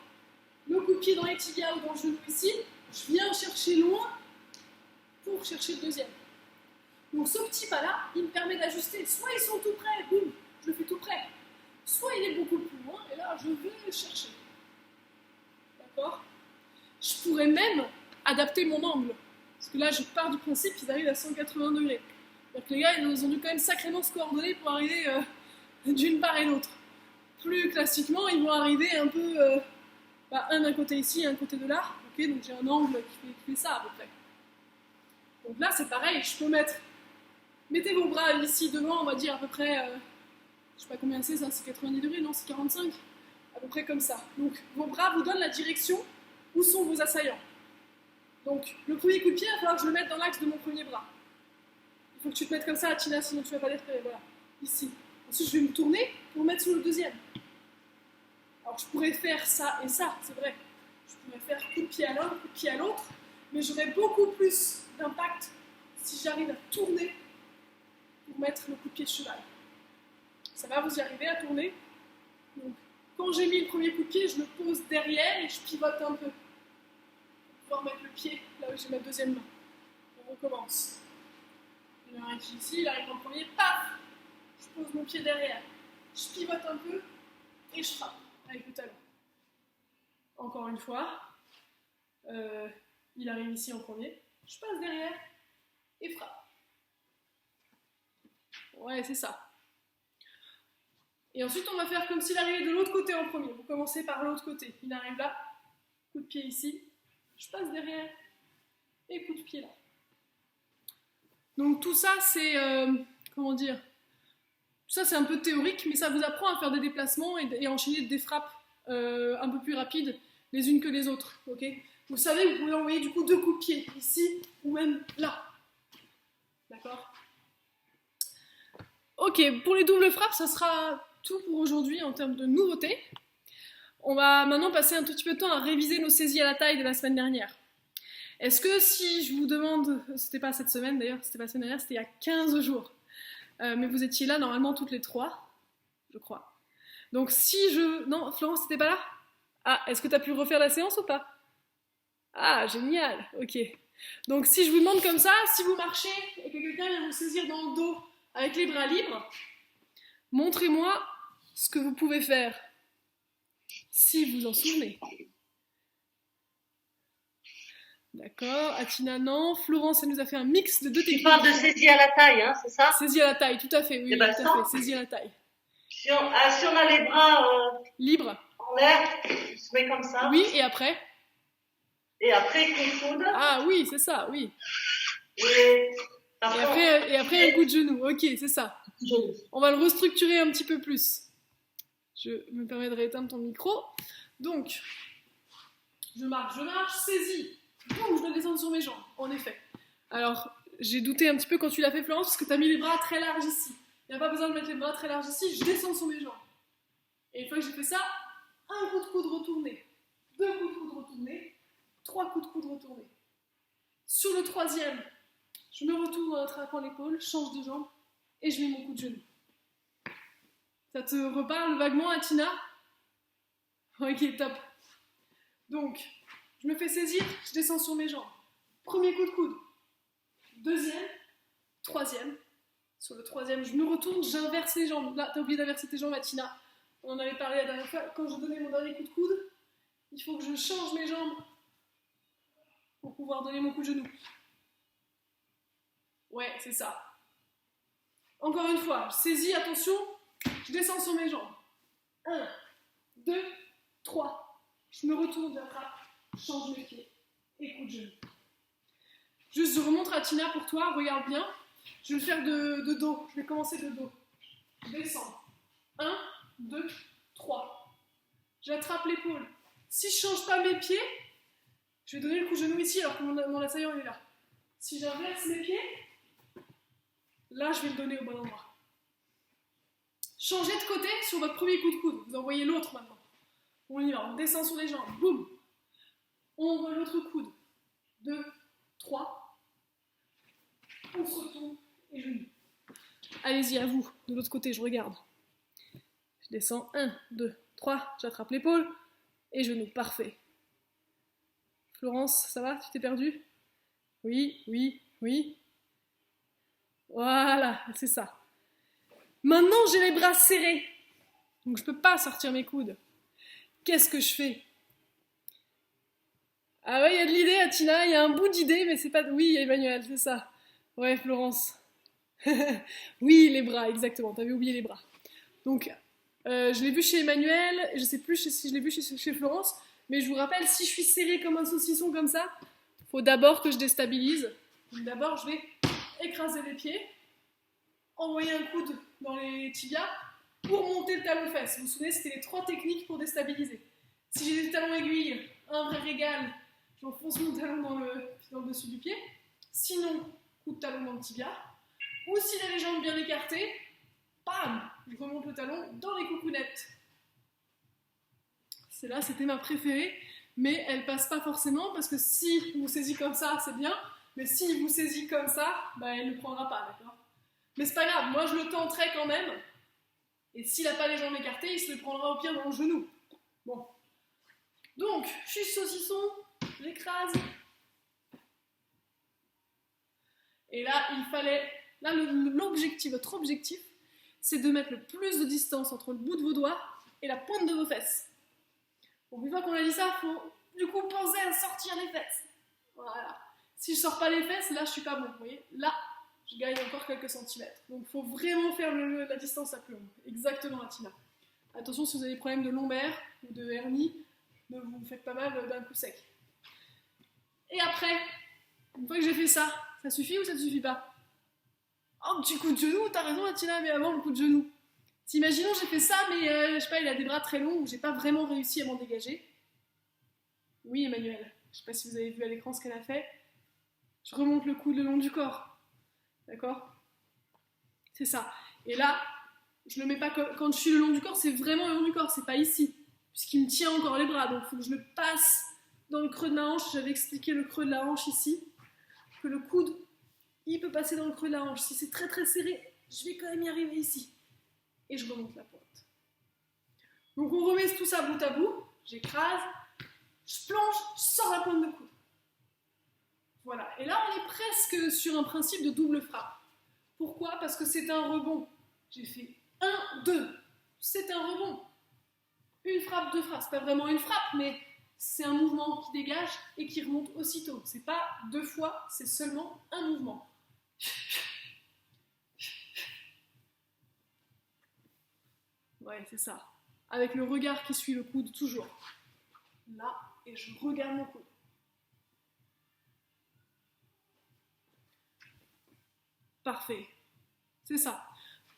Speaker 1: Le coup de pied dans les tibias ou dans le genou ici. Je viens chercher loin pour chercher le deuxième. Donc ce petit pas-là, il me permet d'ajuster. Soit ils sont tout près, boum, je le fais tout près. Soit il est beaucoup plus loin, et là, je vais le chercher. D'accord? Je pourrais même adapter mon angle. Parce que là, je pars du principe qu'ils arrivent à 180 degrés. Donc les gars, ils ont dû quand même sacrément se coordonner pour arriver d'une part et l'autre. Plus classiquement, ils vont arriver un peu, un d'un côté ici, un côté de là. Okay, donc j'ai un angle qui fait ça à peu près. Donc là, c'est pareil, je peux mettez vos bras ici devant, on va dire à peu près, je sais pas combien c'est ça, c'est 90 degrés, non, c'est 45, à peu près comme ça. Donc vos bras vous donnent la direction où sont vos assaillants. Donc le premier coup de pied, il va falloir que je le mette dans l'axe de mon premier bras. Il faut que tu te mettes comme ça, Tina, sinon tu vas pas les repérer. Voilà, ici. Ensuite, je vais me tourner pour mettre sur le deuxième. Alors, je pourrais faire ça et ça, c'est vrai. Je pourrais faire coup de pied à l'un, coup de pied à l'autre, mais j'aurais beaucoup plus d'impact si j'arrive à tourner pour mettre le coup de pied de cheval. Ça va, vous y arrivez à tourner? Donc, quand j'ai mis le premier coup de pied, je le pose derrière et je pivote un peu pour pouvoir mettre le pied là où j'ai ma deuxième main. On recommence. Il arrive ici, il arrive en premier, paf! Je pose mon pied derrière, je pivote un peu et je frappe avec le talon. Encore une fois, il arrive ici en premier, je passe derrière et frappe. Ouais, c'est ça. Et ensuite, on va faire comme s'il arrivait de l'autre côté en premier. Vous commencez par l'autre côté. Il arrive là, coup de pied ici, je passe derrière et coup de pied là. Donc tout ça, c'est, comment dire, tout ça c'est un peu théorique, mais ça vous apprend à faire des déplacements et enchaîner des frappes un peu plus rapides les unes que les autres, ok? Vous savez, vous pouvez envoyer du coup 2 coups de pied, ici ou même là, d'accord? Ok, pour les doubles frappes, ça sera tout pour aujourd'hui en termes de nouveautés. On va maintenant passer un tout petit peu de temps à réviser nos saisies à la taille de la semaine dernière. Est-ce que si je vous demande, c'était pas cette semaine d'ailleurs, c'était pas la semaine dernière, c'était il y a 15 jours, mais vous étiez là normalement toutes les 3, je crois. Donc si je... Non, Florence, t'étais pas là? Ah, est-ce que tu as pu refaire la séance ou pas? Ah, génial, ok. Donc si je vous demande comme ça, si vous marchez et que quelqu'un vient vous saisir dans le dos avec les bras libres, montrez-moi ce que vous pouvez faire, si vous en souvenez. D'accord, Atina non, Florence elle nous a fait un mix de 2 techniques.
Speaker 3: Tu parles de saisie à la taille, hein, c'est ça?
Speaker 1: Saisie à la taille, tout à fait, oui, tout à fait, saisie à la taille.
Speaker 3: Si on a les bras
Speaker 1: libres
Speaker 3: en l'air, on se met comme ça.
Speaker 1: Oui, et après?
Speaker 3: Et après, coude.
Speaker 1: Ah oui, c'est ça, oui.
Speaker 3: Et
Speaker 1: après un coup de genou, ok, c'est ça. On va le restructurer un petit peu plus. Je me permets de rééteindre ton micro. Donc, je marche, saisie. Boum, je dois descendre sur mes jambes, en effet. Alors, j'ai douté un petit peu quand tu l'as fait, Florence, parce que tu as mis les bras très larges ici. Il n'y a pas besoin de mettre les bras très larges ici, je descends sur mes jambes. Et une fois que j'ai fait ça, un coup de coude retourné, 2 coups de coude retournés, 3 coups de coude retournés. Sur le 3e, je me retourne en attrapant l'épaule, change de jambe, et je mets mon coup de genou. Ça te reparle vaguement, Atina? Ok, top. Donc, je me fais saisir, je descends sur mes jambes. Premier coup de coude. 2e, 3e. Sur le 3e, je me retourne, j'inverse les jambes. Là, t'as oublié d'inverser tes jambes, Atina. On en avait parlé la dernière fois. Quand je donnais mon dernier coup de coude, il faut que je change mes jambes pour pouvoir donner mon coup de genou. Ouais, c'est ça. Encore une fois, je saisis, attention, je descends sur mes jambes. 1, 2, 3. Je me retourne, j'attrape, je change mes pieds et coup de genou. Juste, je remonte à Tina pour toi, regarde bien. Je vais le faire de dos, je vais commencer de dos. Je descends. 1, 2, 3. J'attrape l'épaule. Si je ne change pas mes pieds, je vais donner le coup de genou ici alors que mon assaillant est là. Si j'inverse mes pieds, là je vais le donner au bon endroit. Changez de côté sur votre premier coup de coude. Vous envoyez l'autre maintenant. On y va, on descend sur les jambes. Boum. On envoie l'autre coude. 2, 3. On se retourne et genou. Allez-y, à vous. De l'autre côté, je regarde. Je descends. 1, 2, 3. J'attrape l'épaule. Et genou. Parfait. Florence, ça va? Tu t'es perdue? Oui, oui, oui. Voilà, c'est ça. Maintenant, j'ai les bras serrés. Donc, je ne peux pas sortir mes coudes. Qu'est-ce que je fais? Ah ouais, il y a de l'idée, Atina. Il y a un bout d'idée, mais c'est pas... Oui, Emmanuel, c'est ça. Ouais, Florence. Oui, les bras, exactement. T'avais oublié les bras. Donc, je l'ai vu chez Emmanuel. Je ne sais plus si je l'ai vu chez Florence. Mais je vous rappelle, si je suis serrée comme un saucisson comme ça, il faut d'abord que je déstabilise. Donc, d'abord, je vais écraser les pieds. Envoyer un coude dans les tibias pour monter le talon-fesse. Vous vous souvenez, c'était les 3 techniques pour déstabiliser. Si j'ai des talons aiguilles, un vrai régal, j'enfonce mon talon dans le dessus du pied. Sinon, coup de talon dans le tibia. Ou s'il a les jambes bien écartées, bam, je remonte le talon dans les coucounettes. Celle-là, c'était ma préférée, mais elle passe pas forcément parce que si vous saisit comme ça, c'est bien, mais si vous saisit comme ça, bah, elle ne prendra pas, d'accord? Mais c'est pas grave, moi je le tenterai quand même. Et s'il n'a pas les jambes écartées, il se le prendra au pire dans le genou. Bon. Donc, je suis saucisson, j'écrase. Et là, il fallait... Là, l'objectif, votre objectif, c'est de mettre le plus de distance entre le bout de vos doigts et la pointe de vos fesses. Donc, une fois qu'on a dit ça, il faut du coup penser à sortir les fesses. Voilà. Si je ne sors pas les fesses, là, je suis pas bon. Vous voyez, là, je gagne encore quelques centimètres. Donc, il faut vraiment faire la distance la plus longue. Exactement, Atina. Attention, si vous avez des problèmes de lombaire ou de hernie, ne vous faites pas mal d'un coup sec. Et après, Une fois que j'ai fait ça, ça suffit ou ça ne suffit pas? Oh, un petit coup de genou, t'as raison Attila, mais avant le coup de genou. Si imaginons j'ai fait ça, mais je sais pas, il a des bras très longs ou j'ai pas vraiment réussi à m'en dégager. Oui Emmanuel, je sais pas si vous avez vu à l'écran ce qu'elle a fait. Je remonte le coude le long du corps. D'accord? C'est ça. Et là, je le mets pas quand je suis le long du corps, c'est vraiment le long du corps, c'est pas ici. Puisqu'il me tient encore les bras, donc il faut que je le passe dans le creux de ma hanche. J'avais expliqué le creux de la hanche ici. Que le coude, il peut passer dans le creux de la hanche. Si c'est très très serré, je vais quand même y arriver ici. Et je remonte la pointe. Donc on remet tout ça bout à bout. J'écrase, je plonge, je sors la pointe de coude. Voilà. Et là, on est presque sur un principe de double frappe. Pourquoi? Parce que c'est un rebond. J'ai fait 1, 2. C'est un rebond. Une frappe, deux frappes. C'est pas vraiment une frappe, mais c'est un mouvement qui dégage et qui remonte aussitôt. C'est pas 2 fois, c'est seulement un mouvement. Ouais, c'est ça. Avec le regard qui suit le coude, toujours. Là, et je regarde mon coude. Parfait. C'est ça.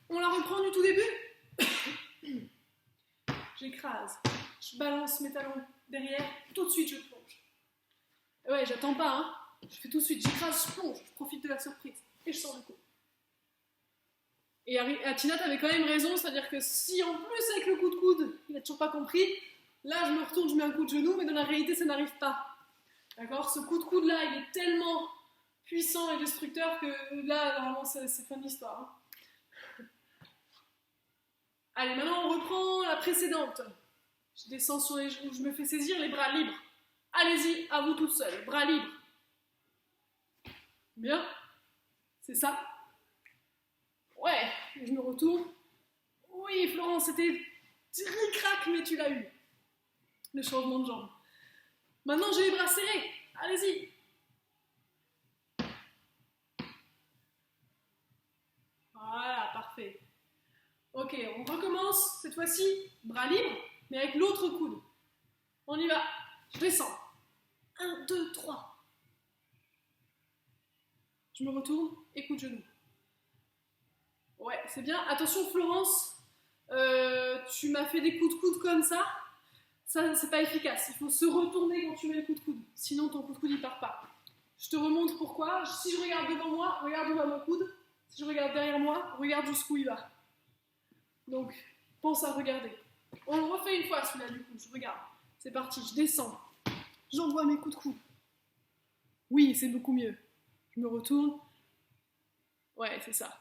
Speaker 1: On la reprend du tout début. J'écrase. Je balance mes talons derrière. Tout de suite, je plonge. Ouais, j'attends pas, hein. Je fais tout de suite. J'écrase, je plonge. Je profite de la surprise. Et je sors le coup. Et Atina, t'avais quand même raison. C'est-à-dire que si, en plus, avec le coup de coude, il n'a toujours pas compris, là, je me retourne, je mets un coup de genou, mais dans la réalité, ça n'arrive pas. D'accord? Ce coup de coude-là, il est tellement puissant et destructeur que là, normalement, c'est fin de l'histoire. Hein. Allez, maintenant, on reprend la précédente. Je descends sur les genoux, je me fais saisir les bras libres. Allez-y, à vous toute seule, bras libres. Bien. C'est ça. Ouais, je me retourne. Oui, Florence, c'était ric-rac, mais tu l'as eu. Le changement de jambe. Maintenant, j'ai les bras serrés. Allez-y. Voilà, parfait. Ok, on recommence. Cette fois-ci, bras libres, mais avec l'autre coude. On y va. Je descends. 1, 2, 3. Je me retourne et coup de genou. Ouais, c'est bien. Attention, Florence, tu m'as fait des coups de coude comme ça. Ça, c'est pas efficace. Il faut se retourner quand tu mets le coup de coude. Sinon, ton coup de coude, il part pas. Je te remontre pourquoi. Si je regarde devant moi, regarde où va mon coude. Si je regarde derrière moi, regarde jusqu'où il va. Donc, pense à regarder. On le refait une fois, celui-là, du coup. Je regarde. C'est parti, je descends. J'envoie mes coups de coude. Oui, c'est beaucoup mieux. Je me retourne. Ouais, c'est ça.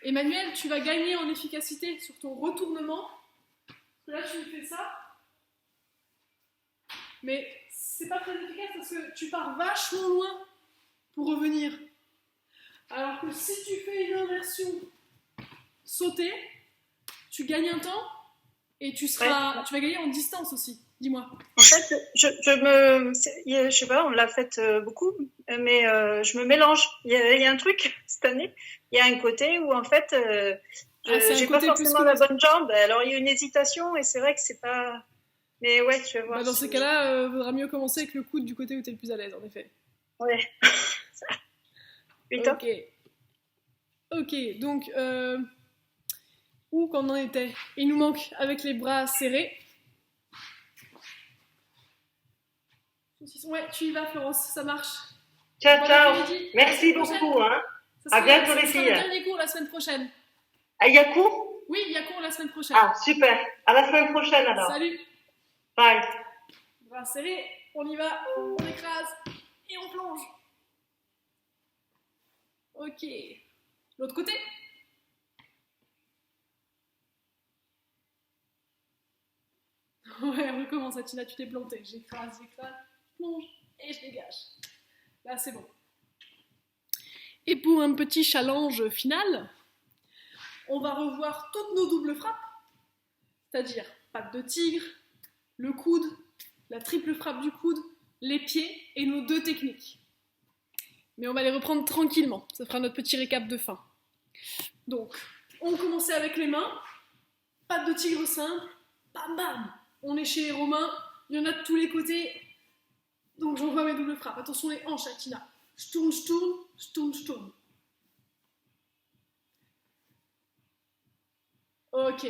Speaker 1: Emmanuel, tu vas gagner en efficacité sur ton retournement. Là, tu me fais ça. Mais c'est pas très efficace parce que tu pars vachement loin pour revenir. Alors que si tu fais une inversion sautée, tu gagnes un temps et tu vas gagner en distance aussi. Dis-moi.
Speaker 4: En fait, je sais pas, on l'a fait beaucoup, mais je me mélange. Il y a un truc cette année. Il y a un côté où en fait, j'ai pas forcément la bonne jambe. Alors il y a une hésitation et c'est vrai que c'est pas. Mais ouais, tu vas voir.
Speaker 1: Dans ces cas-là, il vaudra mieux commencer avec le coude du côté où tu es le plus à l'aise, en effet.
Speaker 4: Ouais.
Speaker 1: Putain. Ok, donc où qu'on en était? Il nous manque avec les bras serrés. Ouais, tu y vas, Florence, ça marche.
Speaker 3: Ciao, ciao. Merci beaucoup. Hein. À bientôt, les filles.
Speaker 1: C'est le dernier cours la semaine prochaine.
Speaker 3: Ah, il y a cours?
Speaker 1: Oui, il y a cours la semaine prochaine.
Speaker 3: Ah, super. À la semaine prochaine, alors.
Speaker 1: Salut.
Speaker 3: Bye.
Speaker 1: Bras serrés, on y va, on écrase et on plonge. Ok. L'autre côté. Ouais, on recommence, Atina, tu t'es plantée. J'écrase, je plonge et je dégage. Là, c'est bon. Et pour un petit challenge final, on va revoir toutes nos doubles frappes, c'est-à-dire patte de tigre, le coude, la triple frappe du coude, les pieds et nos 2 techniques. Mais on va les reprendre tranquillement, ça fera notre petit récap de fin. Donc, on commençait avec les mains, patte de tigre simple, bam bam. On est chez les Romains, il y en a de tous les côtés, donc j'envoie mes doubles frappes. Attention les hanches, Atina. je tourne, je tourne, je tourne, je tourne. Ok.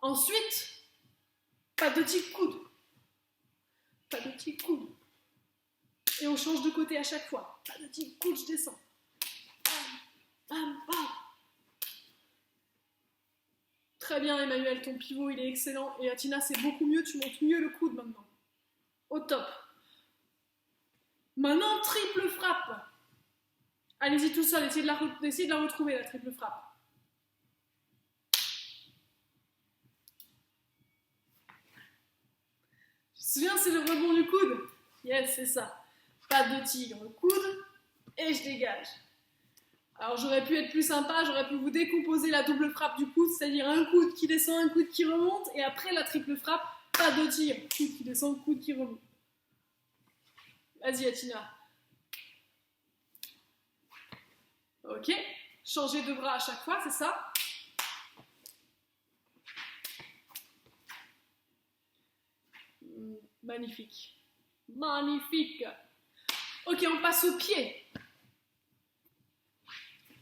Speaker 1: Ensuite, pas de petits coudes. Pas de petits coudes. Et on change de côté à chaque fois. Pas de petits coudes, je descends. Bam, bam, bam. Très bien, Emmanuel, ton pivot, il est excellent. Et Atina, c'est beaucoup mieux, tu montes mieux le coude maintenant. Au top. Maintenant, triple frappe. Allez-y tout seul, essayez de la retrouver, la triple frappe. Je me souviens, c'est le rebond du coude. Yes, c'est ça. Pas de tigre, coude, et je dégage. Alors j'aurais pu être plus sympa, j'aurais pu vous décomposer la double frappe du coude, c'est-à-dire un coude qui descend, un coude qui remonte, et après la triple frappe, pas de tigre, coude qui descend, coude qui remonte. Vas-y, Atina. Ok, changer de bras à chaque fois, c'est ça? Magnifique. Magnifique. Ok, on passe au pied.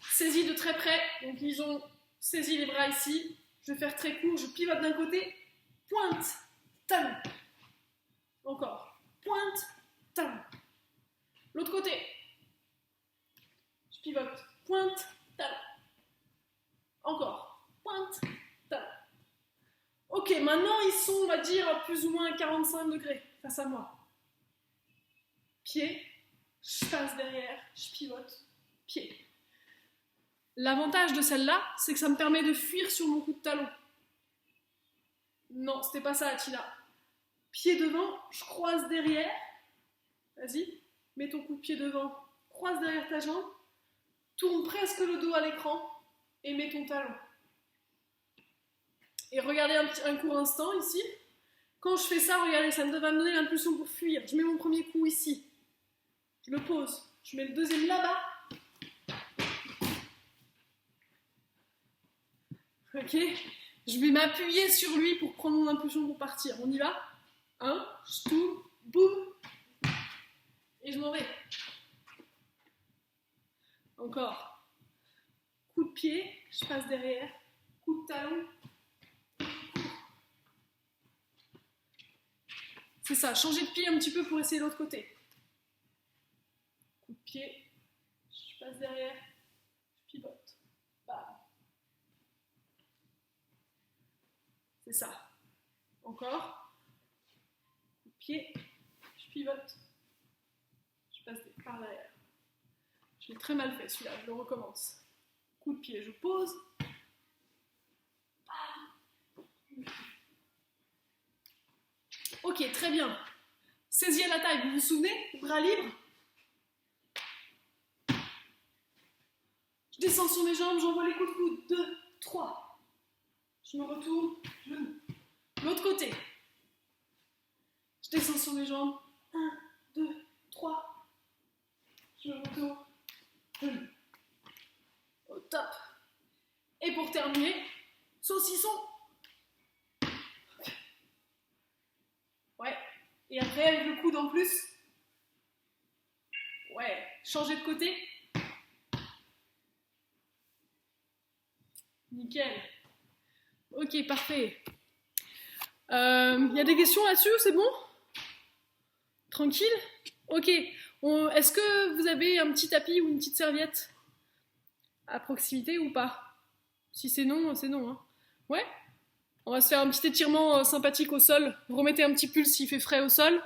Speaker 1: Saisis de très près. Donc, ils ont saisi les bras ici. Je vais faire très court. Je pivote d'un côté. Pointe, talon. Encore. Pointe, talon. L'autre côté. Je pivote. Pointe, talon. Encore. Pointe, talon. Ok, maintenant, ils sont, on va dire, plus ou moins à 45 degrés face à moi. Pied. Je passe derrière. Je pivote. Pied. L'avantage de celle-là, c'est que ça me permet de fuir sur mon coup de talon. Non, c'était pas ça, Attila. Pied devant, je croise derrière. Vas-y, mets ton coup de pied devant. Croise derrière ta jambe. Tourne presque le dos à l'écran. Et mets ton talon. Et regardez un court instant ici. Quand je fais ça, regardez, ça va me donner l'impulsion pour fuir. Je mets mon premier coup ici. Je le pose. Je mets le deuxième là-bas. Ok, je vais m'appuyer sur lui pour prendre mon impulsion pour partir. On y va? 1, je tourne, boum, et je m'en vais. Encore. Coup de pied, je passe derrière. Coup de talon. C'est ça, changer de pied un petit peu pour essayer l'autre côté. Coup de pied, je passe derrière, je pivote. Bam. C'est ça. Encore. Coup de pied. Je pivote. Je passe par derrière. Je l'ai très mal fait celui-là. Je le recommence. Coup de pied. Je pose. Ok, très bien. Saisis à la taille. Vous vous souvenez? Bras libres. Je descends sur mes jambes. J'envoie les coups de coude. 2, 3. Je me retourne, genou. L'autre côté. Je descends sur mes jambes. 1, 2, 3. Je me retourne, genou. Au top. Et pour terminer, saucisson. Ouais. Et après, avec le coude en plus. Ouais. Changer de côté. Nickel. Ok, parfait. Y a des questions là-dessus, c'est bon? Tranquille? Ok. Est-ce que vous avez un petit tapis ou une petite serviette à proximité ou pas? Si c'est non, c'est non. Hein. Ouais? On va se faire un petit étirement sympathique au sol. Vous remettez un petit pull s'il fait frais au sol.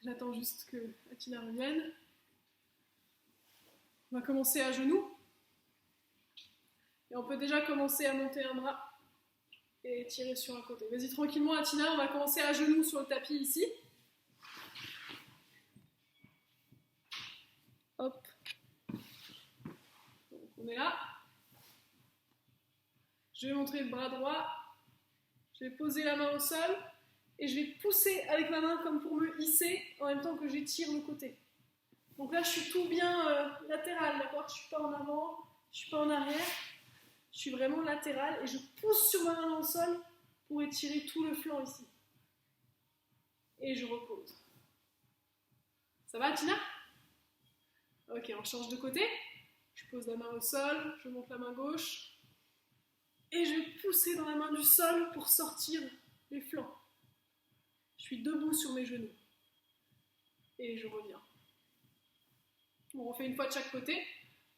Speaker 1: J'attends juste que Attila revienne. On va commencer à genoux. Et on peut déjà commencer à monter un bras et tirer sur un côté. Vas-y tranquillement Attila, on va commencer à genoux sur le tapis ici. Hop. Donc on est là. Je vais montrer le bras droit. Je vais poser la main au sol. Et je vais pousser avec ma main comme pour me hisser en même temps que j'étire le côté. Donc là, je suis tout bien latéral, d'accord? Je ne suis pas en avant, je ne suis pas en arrière. Je suis vraiment latérale et je pousse sur ma main dans le sol pour étirer tout le flanc ici. Et je repose. Ça va, Tina? Ok, on change de côté. Je pose la main au sol, je monte la main gauche. Et je vais pousser dans la main du sol pour sortir les flancs. Je suis debout sur mes genoux. Et je reviens. On refait une fois de chaque côté.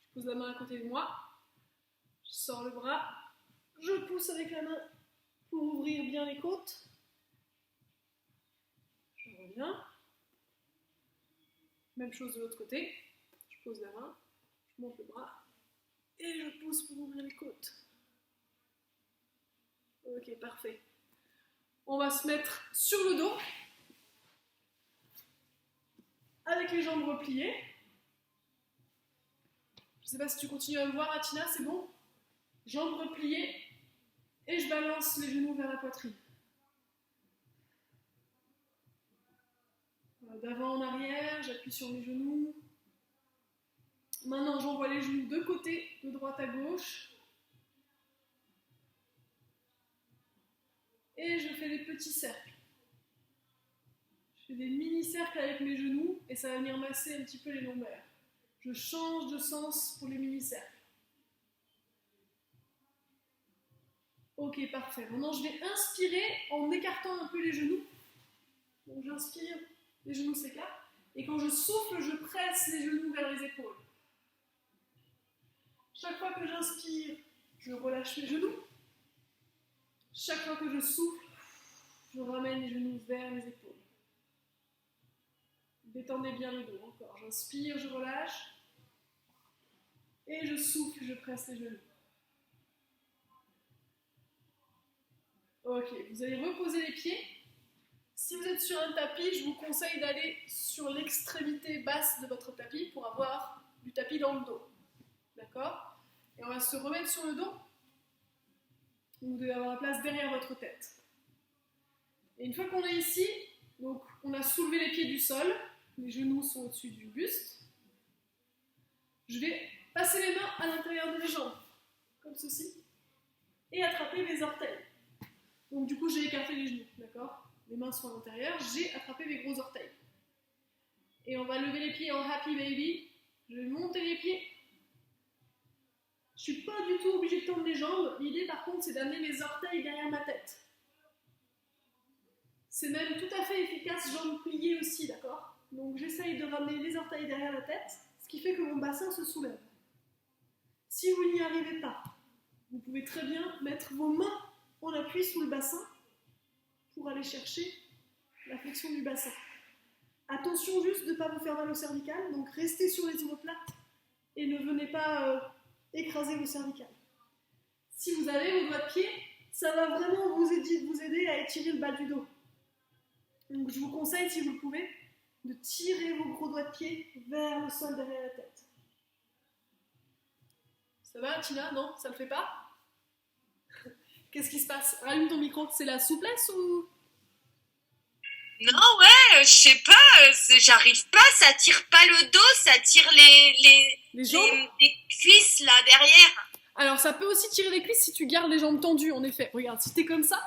Speaker 1: Je pose la main à côté de moi. Je sors le bras. Je pousse avec la main pour ouvrir bien les côtes. Je reviens. Même chose de l'autre côté. Je pose la main. Je monte le bras. Et je pousse pour ouvrir les côtes. Ok, parfait. On va se mettre sur le dos. Avec les jambes repliées. Je ne sais pas si tu continues à me voir, Atina, c'est bon? Jambes repliées. Et je balance les genoux vers la poitrine. D'avant en arrière, j'appuie sur mes genoux. Maintenant, j'envoie les genoux de côté, de droite à gauche. Et je fais des petits cercles. Je fais des mini-cercles avec mes genoux et ça va venir masser un petit peu les lombaires. Je change de sens pour les mini-cercles. Ok, parfait. Maintenant, je vais inspirer en écartant un peu les genoux. Donc, j'inspire, les genoux s'écartent. Et quand je souffle, je presse les genoux vers les épaules. Chaque fois que j'inspire, je relâche les genoux. Chaque fois que je souffle, je ramène les genoux vers les épaules. Détendez bien le dos. Encore. J'inspire, je relâche. Et je souffle, je presse les genoux. Ok, vous allez reposer les pieds. Si vous êtes sur un tapis, je vous conseille d'aller sur l'extrémité basse de votre tapis pour avoir du tapis dans le dos. D'accord? Et on va se remettre sur le dos. Vous devez avoir la place derrière votre tête. Et une fois qu'on est ici, donc on a soulevé les pieds du sol, les genoux sont au-dessus du buste. Je vais passer mes mains à l'intérieur de mes jambes, comme ceci, et attraper mes orteils. Donc du coup, j'ai écarté les genoux, d'accord? Les mains sont à l'intérieur, j'ai attrapé mes gros orteils. Et on va lever les pieds en Happy Baby. Je vais monter les pieds. Je ne suis pas du tout obligée de tendre les jambes. L'idée, par contre, c'est d'amener mes orteils derrière ma tête. C'est même tout à fait efficace, jambes pliées aussi, d'accord? Donc j'essaye de ramener les orteils derrière la tête, ce qui fait que mon bassin se soulève. Si vous n'y arrivez pas, vous pouvez très bien mettre vos mains en appui sous le bassin pour aller chercher la flexion du bassin. Attention juste de ne pas vous faire mal au cervical, donc restez sur les omoplates et ne venez pas écraser vos cervicales. Si vous avez vos doigts de pied, ça va vraiment vous aider à étirer le bas du dos. Donc je vous conseille, si vous le pouvez, de tirer vos gros doigts de pied vers le sol derrière la tête. Ça va, Tina? Non? Ça le fait pas? Qu'est-ce qui se passe? Rallume ton micro. C'est la souplesse ou...
Speaker 2: Non, ouais, je sais pas, j'arrive pas, ça tire pas le dos, ça tire
Speaker 1: les jambes?
Speaker 2: les cuisses là derrière.
Speaker 1: Alors ça peut aussi tirer les cuisses si tu gardes les jambes tendues, en effet. Regarde, si t'es comme ça,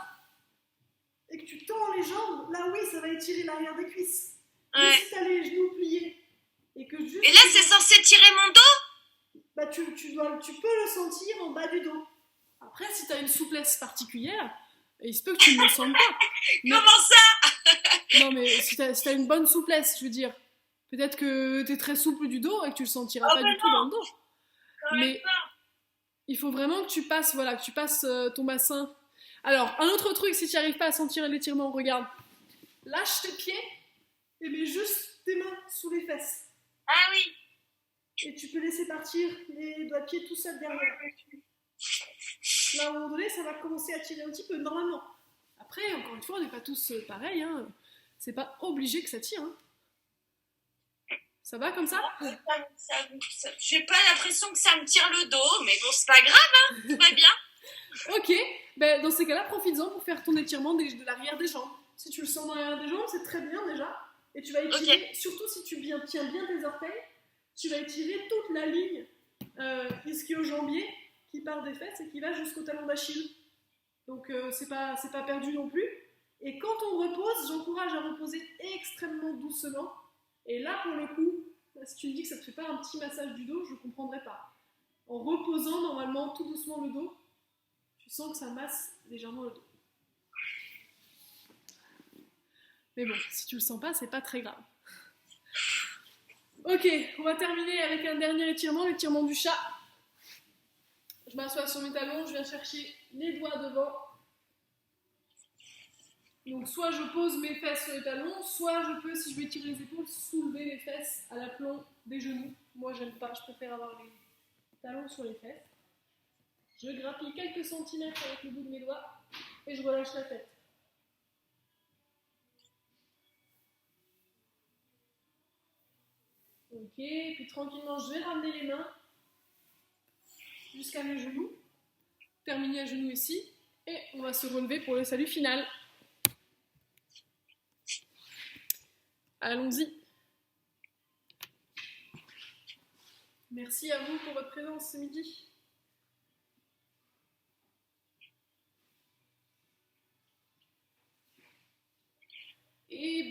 Speaker 1: et que tu tends les jambes, là oui, ça va étirer l'arrière des cuisses. Ouais. Mais si t'as les genoux pliés, et que juste...
Speaker 2: Et là, c'est censé tirer mon dos?
Speaker 1: Bah tu peux le sentir en bas du dos. Après, si t'as une souplesse particulière, il se peut que tu ne le sentes pas. Mais...
Speaker 2: Comment ça?
Speaker 1: Non, mais si t'as une bonne souplesse, je veux dire, peut-être que t'es très souple du dos et que tu le sentiras pas du tout dans le dos. Mais il faut vraiment que tu passes, ton bassin. Alors, un autre truc, si tu n'arrives pas à sentir l'étirement, regarde. Lâche tes pieds et mets juste tes mains sous les fesses.
Speaker 2: Ah oui.
Speaker 1: Et tu peux laisser partir les doigts de pied tout seul derrière. Là, à un moment donné, ça va commencer à tirer un petit peu, normalement. Après, encore une fois, on n'est pas tous pareils, hein. C'est pas obligé que ça tire, hein. Ça va comme ça?
Speaker 2: J'ai pas l'impression que ça me tire le dos, mais bon, c'est pas grave, hein. Tout va bien.
Speaker 1: Ok, ben, dans ces cas-là, profites-en pour faire ton étirement de l'arrière des jambes. Si tu le sens dans l'arrière des jambes, c'est très bien déjà. Et tu vas étirer, surtout si tu tiens bien tes orteils, tu vas étirer toute la ligne ischio-jambier qui part des fesses et qui va jusqu'au talon d'Achille. Donc c'est pas perdu non plus. Et quand on repose, j'encourage à reposer extrêmement doucement. Et là, pour le coup, si tu me dis que ça ne te fait pas un petit massage du dos, je ne comprendrais pas. En reposant normalement tout doucement le dos, tu sens que ça masse légèrement le dos. Mais bon, si tu le sens pas, c'est pas très grave. Ok, on va terminer avec un dernier étirement, l'étirement du chat. Je m'assois sur mes talons, je viens chercher les doigts devant. Donc soit je pose mes fesses sur les talons, soit je peux, si je veux étirer les épaules, soulever les fesses à l'aplomb des genoux. Moi j'aime pas, je préfère avoir les talons sur les fesses. Je grappille quelques centimètres avec le bout de mes doigts et je relâche la tête. Ok, puis tranquillement je vais ramener les mains jusqu'à mes genoux. Terminer à genoux ici et on va se relever pour le salut final. Allons-y. Merci à vous pour votre présence ce midi. Et